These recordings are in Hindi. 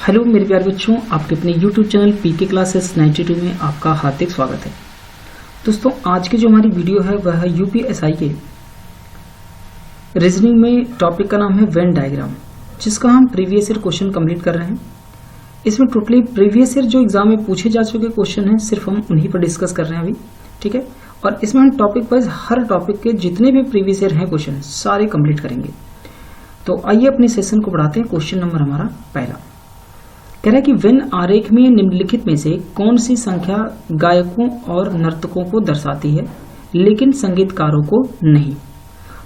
हेलो मेरे प्यारे बच्चों, आपके अपने YouTube चैनल पीके क्लासेस 92 में आपका हार्दिक स्वागत है। दोस्तों, आज की जो हमारी वीडियो है वह है यूपीएसआई के रीजनिंग में टॉपिक का नाम है वेन डायग्राम, जिसका हम प्रीवियस ईयर क्वेश्चन कंप्लीट कर रहे हैं। इसमें टोटली प्रीवियस ईयर जो एग्जाम में पूछे जा चुके क्वेश्चन हैं सिर्फ हम उन्हीं पर डिस्कस कर रहे हैं अभी, ठीक है। और इसमें हम टॉपिक वाइज हर टॉपिक के जितने भी प्रीवियस ईयर हैं क्वेश्चन सारे कंप्लीट करेंगे। तो आइए अपने सेशन को बढ़ाते हैं। क्वेश्चन नंबर हमारा पहला कह रहा है कि वेन आरेख में निम्नलिखित में से कौन सी संख्या गायकों और नर्तकों को दर्शाती है लेकिन संगीतकारों को नहीं।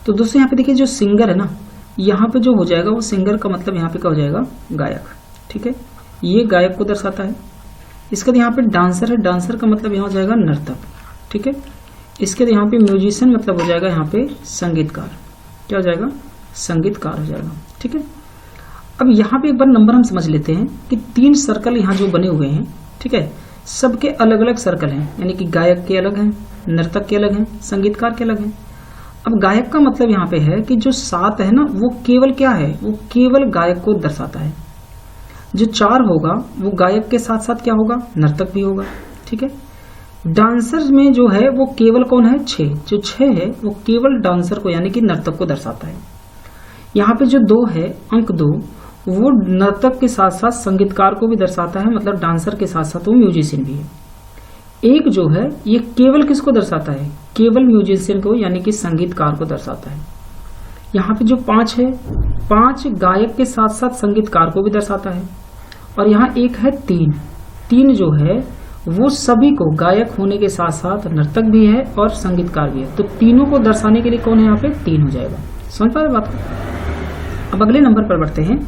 तो दोस्तों यहाँ पे देखिए, जो सिंगर है ना, यहाँ पे जो हो जाएगा वो सिंगर का मतलब यहाँ पे क्या हो जाएगा, गायक, ठीक है। ये गायक को दर्शाता है। इसके यहाँ पे डांसर है, डांसर का मतलब यहाँ हो जाएगा नर्तक, ठीक है। इसके यहाँ पे म्यूजिशियन मतलब हो जाएगा यहाँ पे संगीतकार, क्या हो जाएगा, संगीतकार हो जाएगा, ठीक है। अब यहाँ पे एक बार नंबर हम समझ लेते हैं कि 3 सर्कल यहाँ जो बने हुए हैं, ठीक है, सबके अलग अलग सर्कल हैं, यानी कि गायक के अलग हैं, नर्तक के अलग हैं, संगीतकार के अलग हैं। अब गायक का मतलब यहाँ पे है कि जो 7 है ना, वो केवल क्या है, वो केवल गायक को दर्शाता है। जो 4 होगा वो गायक के साथ साथ क्या होगा, नर्तक भी होगा, ठीक है। डांसर में जो है वो केवल कौन है, 6, जो 6 है वो केवल डांसर को यानी कि नर्तक को दर्शाता है। यहाँ पे जो 2 है, अंक 2, वो नर्तक के साथ साथ संगीतकार को भी दर्शाता है, मतलब डांसर के साथ साथ वो म्यूजिशियन भी है। 1 जो है ये केवल किसको दर्शाता है, केवल म्यूजिशियन को यानी कि संगीतकार को दर्शाता है। यहाँ पे जो 5 है, 5 गायक के साथ साथ संगीतकार को भी दर्शाता है। और यहाँ 1 है 3 जो है वो सभी को, गायक होने के साथ साथ नर्तक भी है और संगीतकार भी है। तो तीनों को दर्शाने के लिए कौन है यहाँ पे, 3 हो जाएगा। समझ पा रहे बात को। अब अगले नंबर पर बढ़ते हैं।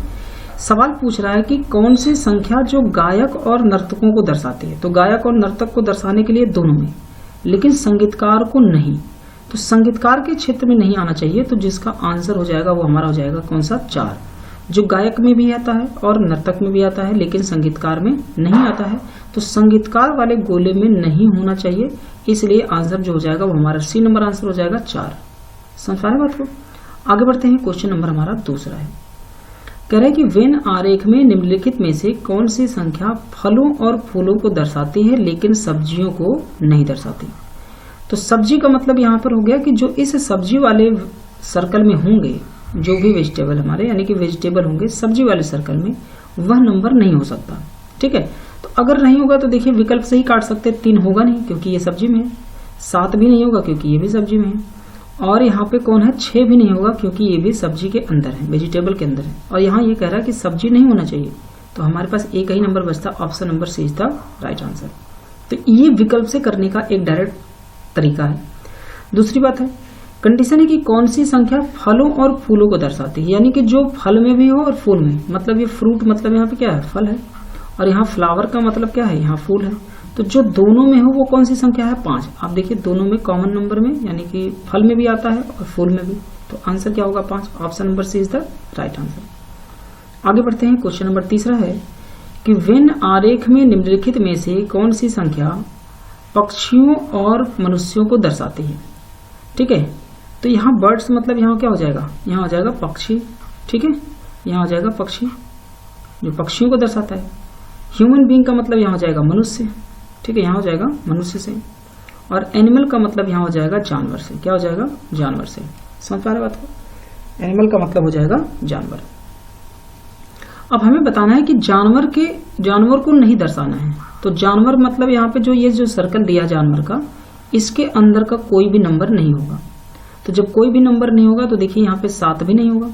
सवाल पूछ रहा है कि कौन सी संख्या जो गायक और नर्तकों को दर्शाती है। तो गायक और नर्तक को दर्शाने के लिए दोनों में, लेकिन संगीतकार को नहीं। तो संगीतकार के क्षेत्र में नहीं आना चाहिए, तो जिसका आंसर हो जाएगा वो हमारा हो जाएगा कौन सा, 4, जो गायक में भी आता है और नर्तक में भी आता है लेकिन संगीतकार में नहीं आता है। तो संगीतकार वाले गोले में नहीं होना चाहिए, इसलिए आंसर जो हो जाएगा वो हमारा सी नंबर आंसर हो जाएगा 4। समझ पा रहे बात को। आगे बढ़ते हैं। क्वेश्चन नंबर हमारा दूसरा है, कह रहे हैं कि वेन आरेख में निम्नलिखित में से कौन सी संख्या फलों और फूलों को दर्शाती है लेकिन सब्जियों को नहीं दर्शाती। तो सब्जी का मतलब यहाँ पर हो गया कि जो इस सब्जी वाले सर्कल में होंगे, जो भी वेजिटेबल हमारे यानी कि वेजिटेबल होंगे सब्जी वाले सर्कल में, वह नंबर नहीं हो सकता, ठीक है। तो अगर नहीं होगा तो देखिए विकल्प से ही काट सकते, 3 होगा नहीं क्योंकि ये सब्जी में है, 7 भी नहीं होगा क्योंकि ये भी सब्जी में है, और यहाँ पे कौन है, 6 भी नहीं होगा क्योंकि ये भी सब्जी के अंदर है, वेजिटेबल के अंदर है। और यहाँ ये कह रहा है कि सब्जी नहीं होना चाहिए, तो हमारे पास एक ही नंबर बचता, option number C is the right answer. तो ये विकल्प से करने का एक डायरेक्ट तरीका है। दूसरी बात है, कंडीशन है कि कौन सी संख्या फलों और फूलों को दर्शाती है, यानी कि जो फल में भी हो और फूल में, मतलब ये फ्रूट मतलब यहाँ पे क्या है, फल है, और यहाँ फ्लावर का मतलब क्या है, यहाँ फूल है। तो जो दोनों में हो वो कौन सी संख्या है, 5। आप देखिए दोनों में कॉमन नंबर में, यानी कि फल में भी आता है और फूल में भी, तो आंसर क्या होगा, 5। Option number C is the right answer. आगे बढ़ते हैं। क्वेश्चन नंबर तीसरा है कि वेन आरेख में निम्नलिखित में से कौन सी संख्या पक्षियों और मनुष्यों को दर्शाती है, ठीक है। तो यहाँ बर्ड्स मतलब यहाँ क्या हो जाएगा, यहाँ हो जाएगा पक्षी, ठीक है, यहाँ हो जाएगा पक्षी जो पक्षियों को दर्शाता है। ह्यूमन बीइंग का मतलब यहाँ हो जाएगा मनुष्य, ठीक है, यहाँ हो जाएगा मनुष्य से। और एनिमल का मतलब यहाँ हो जाएगा जानवर से, क्या हो जाएगा, जानवर से। समझ पा रहे बात को। एनिमल का मतलब हो जाएगा जानवर। अब हमें बताना है कि जानवर को नहीं दर्शाना है। तो जानवर मतलब यहाँ पे जो ये जो सर्कल दिया जानवर का, इसके अंदर का कोई भी नंबर नहीं होगा। तो जब कोई भी नंबर नहीं होगा तो देखिए यहाँ पे 7 भी नहीं होगा,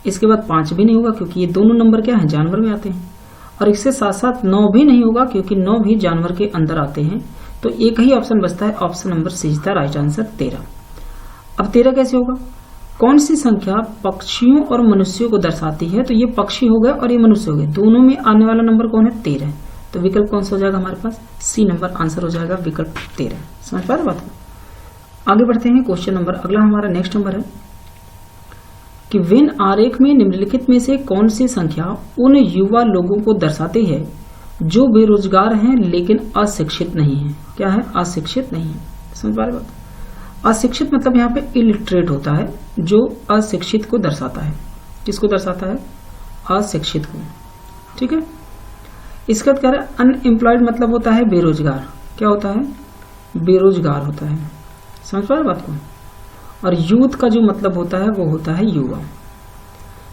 इसके बाद 5 भी नहीं होगा क्योंकि ये दोनों नंबर क्या है, जानवर में आते हैं। और इसके साथ साथ 9 भी नहीं होगा क्योंकि 9 भी जानवर के अंदर आते हैं। तो एक ही ऑप्शन बचता है, option number C is the right answer, 13। अब 13 कैसे होगा, कौन सी संख्या पक्षियों और मनुष्यों को दर्शाती है। तो ये पक्षी हो गए और ये मनुष्य हो गए, दोनों में आने वाला नंबर कौन है, 13। तो विकल्प कौन सा हो जाएगा हमारे पास, सी नंबर आंसर हो जाएगा विकल्प 13। समझ पा रहे बात को। आगे बढ़ते हैं। क्वेश्चन नंबर अगला हमारा नेक्स्ट नंबर है कि वेन आरेख में निम्नलिखित में से कौन सी संख्या उन युवा लोगों को दर्शाती है जो बेरोजगार हैं लेकिन अशिक्षित नहीं है। क्या है, अशिक्षित नहीं है। समझ पा रहे बात। अशिक्षित मतलब यहाँ पे इलिटरेट होता है, जो अशिक्षित को दर्शाता है। किसको दर्शाता है, अशिक्षित को, ठीक है। इसके बाद कह रहा है अनएम्प्लॉयड मतलब होता है बेरोजगार। क्या होता है? बेरोजगार होता है। समझ पा रहे बात को? और यूथ का जो मतलब होता है वो होता है युवा।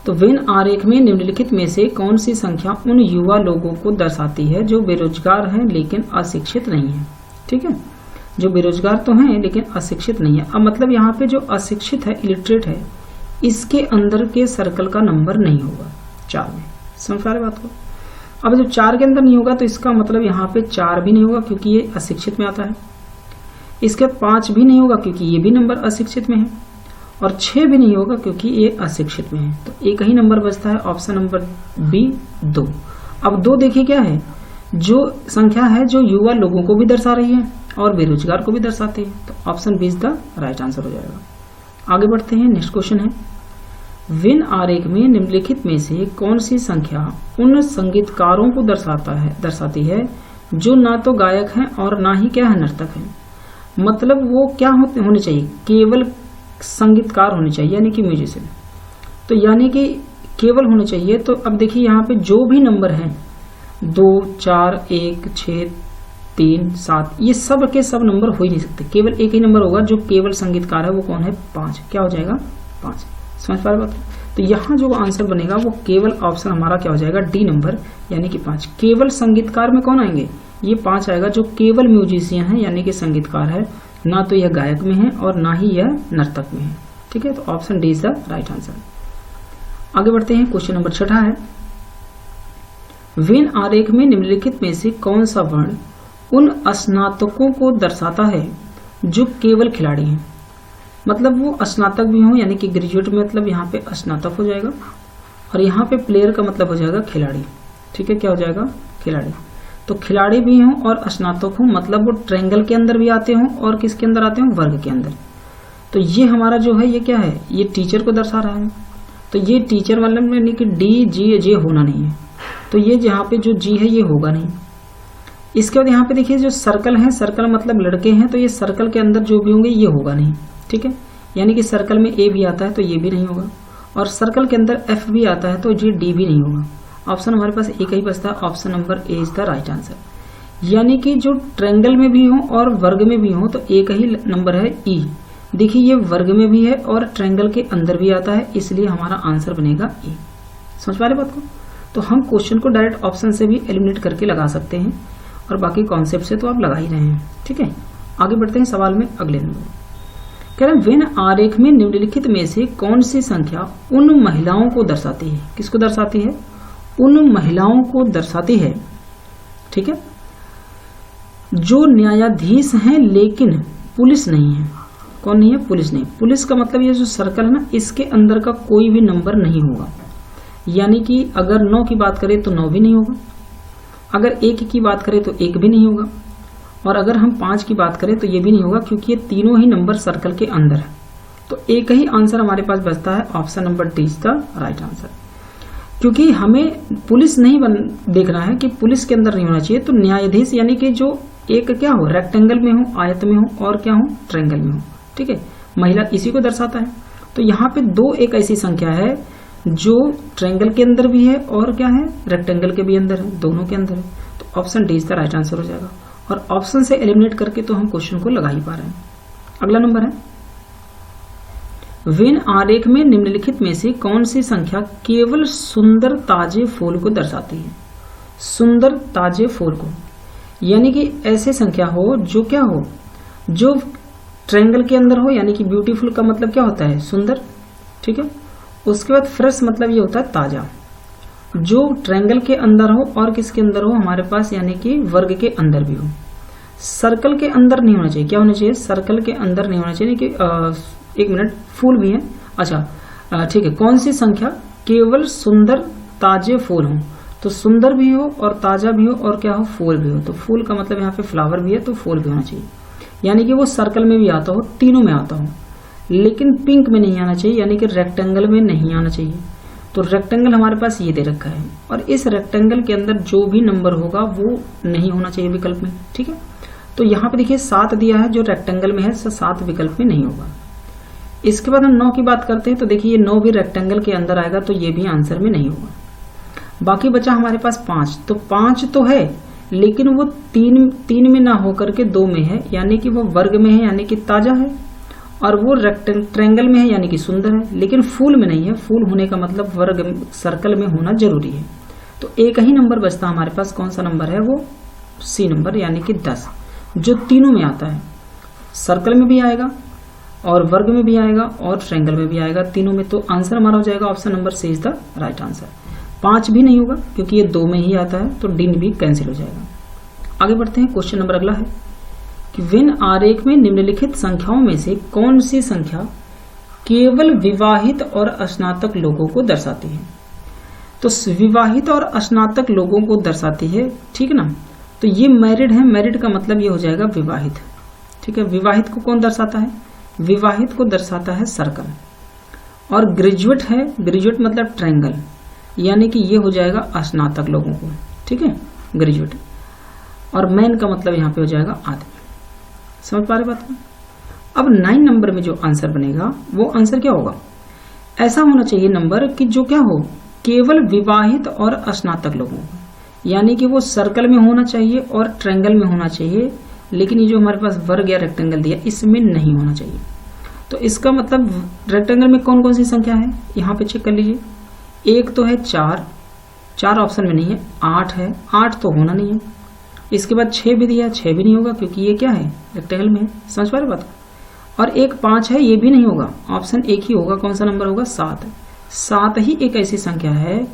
तो वेन आरेख में निम्नलिखित में से कौन सी संख्या उन युवा लोगों को दर्शाती है जो बेरोजगार हैं लेकिन अशिक्षित नहीं है? ठीक है, जो बेरोजगार तो हैं लेकिन अशिक्षित नहीं है। अब मतलब यहाँ पे जो अशिक्षित है, इलिटरेट है, इसके अंदर के सर्कल का नंबर नहीं होगा 4 में। समझ पा रहे बात को? अब जब 4 के अंदर नहीं होगा तो इसका मतलब यहाँ पे 4 भी नहीं होगा क्योंकि ये अशिक्षित में आता है। इसके बाद 5 भी नहीं होगा क्योंकि ये भी नंबर अशिक्षित में है, और 6 भी नहीं होगा क्योंकि ये अशिक्षित में है। तो एक ही नंबर बचता है, ऑप्शन नंबर बी 2। अब 2 देखिए क्या है, जो संख्या है जो युवा लोगों को भी दर्शा रही है और बेरोजगार को भी दर्शाती है। तो option B is the right answer हो जाएगा। आगे बढ़ते हैं, नेक्स्ट क्वेश्चन है, वेन आरेख में निम्नलिखित में से कौन सी संख्या उन संगीतकारों को दर्शाती है जो ना तो गायक हैं और ना ही क्या है नर्तक हैं। मतलब वो क्या होने चाहिए, केवल संगीतकार होने चाहिए, यानी कि म्यूजिशियन। तो यानी कि केवल होने चाहिए। तो अब देखिए यहाँ पे जो भी नंबर हैं 2, 4, 1, 6, 3, 7, ये सब के सब नंबर हो ही नहीं सकते। केवल एक ही नंबर होगा जो केवल संगीतकार है, वो कौन है? 5। क्या हो जाएगा? 5। समझ पा रहे बात? तो यहाँ जो आंसर बनेगा वो केवल ऑप्शन हमारा क्या हो जाएगा? डी नंबर, यानी कि 5। केवल संगीतकार में कौन आएंगे? ये 5 आएगा जो केवल म्यूजिशियन है, यानी कि संगीतकार है, ना तो यह गायक में है और ना ही यह नर्तक में है। ठीक है, तो option D is the right answer. आगे बढ़ते हैं, क्वेश्चन नंबर 6 है, वेन आरेख में निम्नलिखित में से कौन सा वर्ण उन स्नातकों को दर्शाता है जो केवल खिलाड़ी हैं। मतलब वो स्नातक भी हों, यानी कि ग्रेजुएट में मतलब यहाँ पे स्नातक हो जाएगा, और यहाँ पे प्लेयर का मतलब हो जाएगा खिलाड़ी। ठीक है, क्या हो जाएगा? खिलाड़ी। तो खिलाड़ी भी हों और स्नातक हों, मतलब वो ट्रायंगल के अंदर भी आते हों और किसके अंदर आते हों? वर्ग के अंदर। तो ये हमारा जो है ये क्या है? ये टीचर को दर्शा रहा है। तो ये टीचर मतलब यानी कि डी जी जे होना नहीं है, तो ये यहाँ पे जो जी है ये होगा नहीं। इसके बाद यहाँ पे देखिए जो सर्कल है, सर्कल मतलब लड़के हैं, तो ये सर्कल के अंदर जो भी होंगे ये होगा नहीं। ठीक है, यानी कि सर्कल में ए भी आता है तो ये भी नहीं होगा, और सर्कल के अंदर एफ भी आता है तो ये डी भी नहीं होगा। ऑप्शन हमारे पास एक ही बचता है, option number A is the right answer. यानी कि जो ट्रायंगल में भी हो और वर्ग में भी हो तो एक ही नंबर है ई। देखिए ये वर्ग में भी है और ट्रायंगल के अंदर भी आता है, इसलिए हमारा आंसर बनेगा ए। समझ पा रहे बात को? तो हम क्वेश्चन को डायरेक्ट ऑप्शन से भी एलिमिनेट करके लगा सकते हैं, और बाकी कॉन्सेप्ट से तो आप लगा ही रहे हैं। ठीक है, आगे बढ़ते हैं सवाल में। अगले नंबर कह रहे हैं, वेन आरेख में निम्नलिखित में से कौन सी संख्या उन महिलाओं को दर्शाती है? किसको दर्शाती है? उन महिलाओं को दर्शाती है। ठीक है, जो न्यायाधीश हैं लेकिन पुलिस नहीं है। कौन नहीं है? पुलिस नहीं। पुलिस का मतलब ये जो सर्कल है ना, इसके अंदर का कोई भी नंबर नहीं होगा। यानी कि अगर 9 की बात करें तो 9 भी नहीं होगा, अगर 1 की बात करें तो 1 भी नहीं होगा, और अगर हम 5 की बात करें तो ये भी नहीं होगा, क्योंकि ये तीनों ही नंबर सर्कल के अंदर है। तो एक ही आंसर हमारे पास बचता है, option number D is the right answer. क्योंकि हमें पुलिस नहीं देखना है कि पुलिस के अंदर नहीं होना चाहिए, तो न्यायाधीश यानी कि जो एक क्या हो, रेक्टेंगल में हो, आयत में हो, और क्या हो, ट्रायंगल में हो। ठीक है, महिला इसी को दर्शाता है। तो यहाँ पे 2 एक ऐसी संख्या है जो ट्रायंगल के अंदर भी है और क्या है, रेक्टेंगल के भी अंदर है, दोनों के अंदर है। तो option D is the right answer हो जाएगा, और ऑप्शन से एलिमिनेट करके तो हम क्वेश्चन को लगा ही पा रहे हैं। अगला नंबर है, वेन आरेख में निम्नलिखित में से कौन सी संख्या केवल सुंदर ताजे फूल को दर्शाती है? सुंदर ताजे फूल को, यानी कि ऐसे संख्या हो जो क्या हो, जो ट्रायंगल के अंदर हो, यानी कि ब्यूटीफुल का मतलब क्या होता है? सुंदर। ठीक है, उसके बाद फ्रेश मतलब ये होता है ताजा, जो ट्रायंगल के अंदर हो और किसके अंदर हो हमारे पास, यानी कि वर्ग के अंदर भी हो। सर्कल के अंदर नहीं होना चाहिए। क्या होना चाहिए? सर्कल के अंदर नहीं होना चाहिए। कि एक मिनट, फूल भी है। अच्छा ठीक है, कौन सी संख्या केवल सुंदर ताजे फूल हो? तो सुंदर भी हो और ताजा भी हो और क्या हो, फूल भी हो। तो फूल का मतलब यहाँ पे फ्लावर भी है, तो फूल भी होना चाहिए। यानी कि वो सर्कल में भी आता हो, तीनों में आता हो, लेकिन पिंक में नहीं आना चाहिए, यानी कि रेक्टेंगल में नहीं आना चाहिए। तो रेक्टेंगल हमारे पास ये दे रखा है, और इस रेक्टेंगल के अंदर जो भी नंबर होगा वो नहीं होना चाहिए विकल्प में। ठीक है, तो यहाँ पे देखिए 7 दिया है, जो रेक्टेंगल में है, 7 विकल्प में नहीं होगा। इसके बाद हम 9 की बात करते हैं, तो देखिए ये 9 भी रेक्टेंगल के अंदर आएगा, तो ये भी आंसर में नहीं होगा। बाकी बचा हमारे पास 5। तो 5 तो है लेकिन वो 3 में ना होकर के 2 में है, यानी कि वो वर्ग में है यानी कि ताजा है, और वो ट्रायंगल में है यानी कि सुंदर है, लेकिन फूल में नहीं है। फूल होने का मतलब वर्ग सर्कल में होना जरूरी है। तो एक ही नंबर बचता हमारे पास, कौन सा नंबर है वो? सी नंबर यानी कि 10, जो तीनों में आता है, सर्कल में भी आएगा और वर्ग में भी आएगा और ट्रायंगल में भी आएगा, तीनों में। तो आंसर हमारा हो जाएगा option number C is the right answer. 5 भी नहीं होगा क्योंकि ये 2 में ही आता है, तो डी भी कैंसिल हो जाएगा। आगे बढ़ते हैं, क्वेश्चन नंबर अगला है कि वेन आरेख में निम्नलिखित संख्याओं में से कौन सी संख्या केवल विवाहित और स्नातक लोगों को दर्शाती है? तो विवाहित और स्नातक लोगों को दर्शाती है, ठीक है ना। तो ये मैरिड है, मैरिड का मतलब ये हो जाएगा विवाहित, ठीक है। विवाहित को कौन दर्शाता है? विवाहित को दर्शाता है सर्कल। और ग्रेजुएट है, ग्रेजुएट मतलब ट्रायंगल, यानी कि ये हो जाएगा स्नातक लोगों को, ठीक है, ग्रेजुएट। और मैन का मतलब यहाँ पे हो जाएगा आदमी। समझ पा रहे बात को? अब 9 नंबर में जो आंसर बनेगा वो आंसर क्या होगा? ऐसा होना चाहिए नंबर कि जो क्या हो, केवल विवाहित और स्नातक लोगों को, यानी कि वो सर्कल में होना चाहिए और ट्रायंगल में होना चाहिए, लेकिन ये जो हमारे पास वर्ग या रेक्टेंगल दिया इसमें नहीं होना चाहिए। तो इसका मतलब रेक्टेंगल में कौन कौन सी संख्या है यहाँ पे चेक कर लीजिए। एक तो है 4 ऑप्शन में नहीं है, 8 है, 8 तो होना नहीं है। इसके बाद 6 भी दिया, 6 भी नहीं होगा क्योंकि ये क्या है, रेक्टेंगल में है। समझ पा रहे बात? और एक 5 है, ये भी नहीं होगा, ऑप्शन एक ही होगा, कौन सा नंबर होगा? 7। 7 ही एक ऐसी संख्या है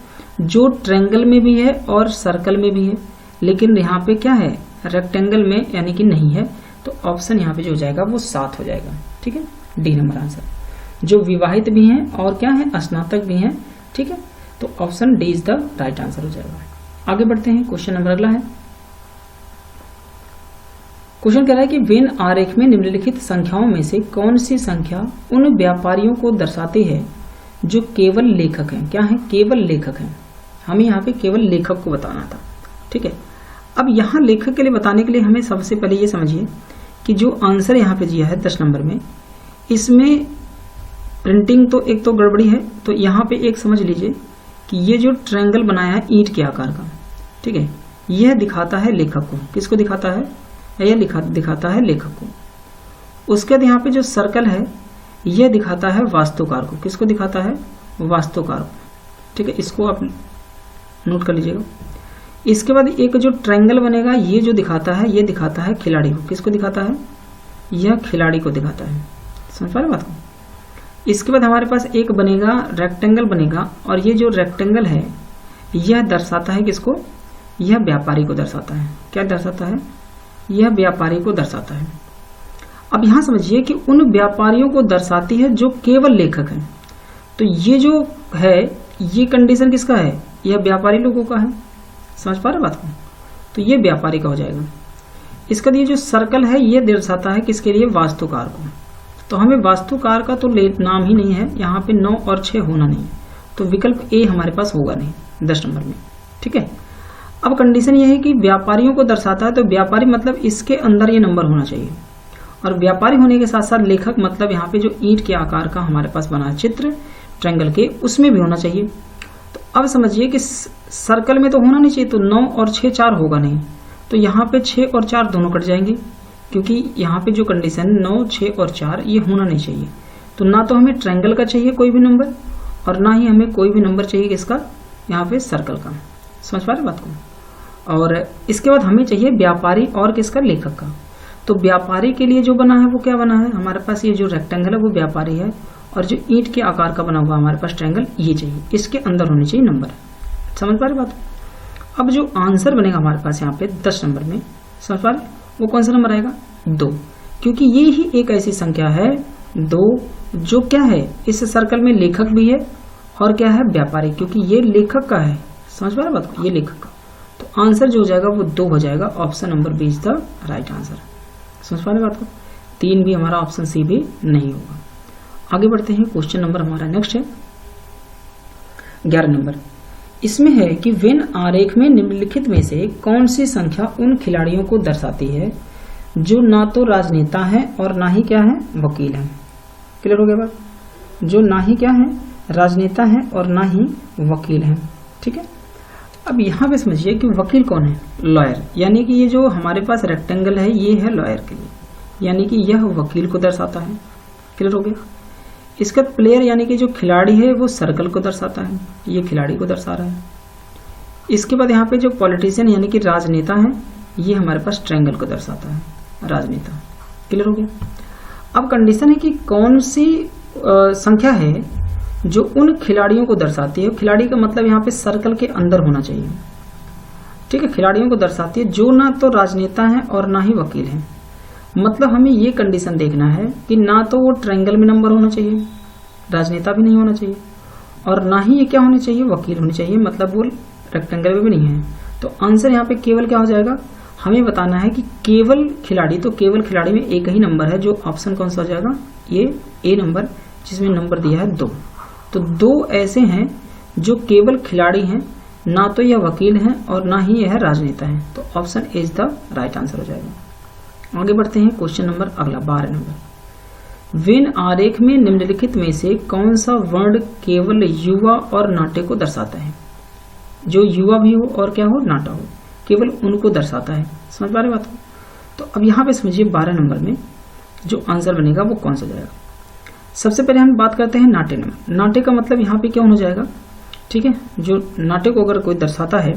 जो ट्रायंगल में भी है और सर्कल में भी है, लेकिन यहाँ पे क्या है, रेक्टेंगल में यानी कि नहीं है। तो ऑप्शन यहाँ पे जो हो जाएगा वो 7 हो जाएगा, ठीक है, डी नंबर आंसर। जो विवाहित भी हैं और क्या है, स्नातक भी हैं, ठीक है। तो option D is the right answer हो जाएगा। आगे बढ़ते हैं, क्वेश्चन नंबर अगला है। क्वेश्चन कह रहा है कि वेन आरेख में निम्नलिखित संख्याओं में से कौन सी संख्या उन व्यापारियों को दर्शाती है जो केवल लेखक हैं? क्या है? केवल लेखक हैं। हमें यहाँ पे केवल लेखक को बताना था, ठीक है। अब यहाँ लेखक के लिए बताने के लिए हमें सबसे पहले ये समझिए कि जो आंसर यहाँ पे दिया है 10 नंबर में, इसमें प्रिंटिंग तो एक तो गड़बड़ी है। तो यहाँ पे एक समझ लीजिए कि ये जो ट्रायंगल बनाया है ईंट के आकार का, ठीक है, यह दिखाता है लेखक को। किसको दिखाता है? यह दिखाता है लेखक को। उसके बाद यहाँ पे जो सर्कल है यह दिखाता है वास्तुकार को। किसको दिखाता है? वास्तुकार को, ठीक है। इसको आप नोट कर लीजिएगा। इसके बाद एक जो ट्रायंगल बनेगा ये जो दिखाता है, ये दिखाता है खिलाड़ी को। किसको दिखाता है? यह खिलाड़ी को दिखाता है। समझ पा रहे बात को? इसके बाद हमारे पास एक बनेगा रेक्टेंगल बनेगा, और ये जो रेक्टेंगल है यह दर्शाता है किसको? यह व्यापारी को दर्शाता है। क्या दर्शाता है? यह व्यापारी को दर्शाता है। अब यहां समझिए कि उन व्यापारियों को दर्शाती है जो केवल लेखक हैं। तो ये जो है ये कंडीशन किसका है? यह व्यापारी लोगों का है। समझ पा रहे बात को? तो ये व्यापारी का हो जाएगा। इसका ये जो सर्कल है ये दर्शाता है किसके लिए? वास्तुकार को। तो हमें वास्तुकार का तो नाम ही नहीं है, यहाँ पे 9 और 6 होना नहीं, तो विकल्प ए हमारे पास होगा नहीं 10 नंबर में, ठीक है। अब कंडीशन ये है कि व्यापारियों को दर्शाता है, तो व्यापारी मतलब इसके अंदर ये नंबर होना चाहिए, और व्यापारी होने के साथ साथ लेखक मतलब यहाँ पे जो ईंट के आकार का हमारे पास बना चित्र ट्रायंगल के, उसमें भी होना चाहिए। तो अब समझिए कि सर्कल में तो होना नहीं चाहिए, तो 9 और 6 4 होगा नहीं, तो यहाँ पे 6 और 4 दोनों कट जाएंगे, क्योंकि यहाँ पे जो कंडीशन 9 6 और 4 ये होना नहीं चाहिए। तो ना तो हमें ट्रायंगल का चाहिए कोई भी नंबर, और ना ही हमें कोई भी नंबर चाहिए किसका? यहाँ पे सर्कल का। समझ पा रहे बात को? और इसके बाद हमें चाहिए व्यापारी और किसका? लेखक का। तो व्यापारी के लिए जो बना है वो क्या बना है हमारे पास? ये जो रेक्टेंगल है वो व्यापारी है, और जो ईंट के आकार का बना हुआ हमारे पास ट्रायंगल ये चाहिए, इसके अंदर होने चाहिए नंबर। समझ पा रहे बात? अब जो आंसर बनेगा हमारे पास यहाँ पे 10 नंबर में, समझ पा रहे, वो कौन सा नंबर आएगा? 2, क्योंकि ये ही एक ऐसी संख्या है 2 जो क्या है, इस सर्कल में लेखक भी है और क्या है? व्यापारी, क्योंकि ये लेखक का है। समझ पा रहे बात को? ये लेखक का। तो आंसर जो हो जाएगा वो 2 हो जाएगा। Option number B is the right answer. समझ पा रहे बात को? 3 भी हमारा ऑप्शन सी भी नहीं होगा। आगे बढ़ते हैं, क्वेश्चन नंबर हमारा नेक्स्ट है 11 नंबर। इसमें है कि वेन आरेख में निम्नलिखित में से कौन सी संख्या उन खिलाड़ियों को दर्शाती है जो ना तो राजनेता है और ना ही क्या है? वकील है। क्लियर हो गया बात? जो ना ही क्या है? राजनेता है और ना ही वकील है, ठीक है। अब यहाँ पे समझिए कि वकील कौन है, लॉयर, यानी कि ये जो हमारे पास रेक्टेंगल है ये है लॉयर के लिए, यानी कि यह वकील को दर्शाता है। क्लियर हो गया। इसका प्लेयर यानी कि जो खिलाड़ी है वो सर्कल को दर्शाता है, ये खिलाड़ी को दर्शा रहा है। इसके बाद यहाँ पे जो पॉलिटिशियन यानी कि राजनेता है ये हमारे पास ट्रायंगल को दर्शाता है, राजनेता। क्लियर हो गया। अब कंडीशन है कि कौन सी संख्या है जो उन खिलाड़ियों को दर्शाती है। खिलाड़ी का मतलब यहाँ पे सर्कल के अंदर होना चाहिए, ठीक है। खिलाड़ियों को दर्शाती है जो ना तो राजनेता है और ना ही वकील है। मतलब हमें ये कंडीशन देखना है कि ना तो वो ट्रायंगल में नंबर होना चाहिए, राजनेता भी नहीं होना चाहिए, और ना ही ये क्या होने चाहिए, वकील होने चाहिए, मतलब वो रेक्टेंगल में भी नहीं है। तो आंसर यहाँ पे केवल क्या हो जाएगा, हमें बताना है कि केवल खिलाड़ी, तो केवल खिलाड़ी में एक ही नंबर है, जो ऑप्शन कौन सा हो जाएगा, ये ए नंबर, जिसमें नंबर दिया है 2। तो 2 ऐसे हैं जो केवल खिलाड़ी हैं, ना तो यह वकील हैं और ना ही यह राजनेता है। तो option A is the right answer हो जाएगा। आगे बढ़ते हैं क्वेश्चन नंबर अगला 12 नंबर। वेन आरेख में निम्नलिखित में से कौन सा वर्ण केवल युवा और नाट्य को दर्शाता है। जो युवा भी हो और क्या हो, नाटा हो, केवल उनको दर्शाता है। समझ पा रहे बात को। तो अब यहाँ पे समझिए 12 नंबर में जो आंसर बनेगा वो कौन सा जाएगा। सबसे पहले हम बात करते हैं नाट्य नंबर। नाट्य का मतलब यहाँ पे क्या हो जाएगा, ठीक है। जो नाट्य को अगर कोई दर्शाता है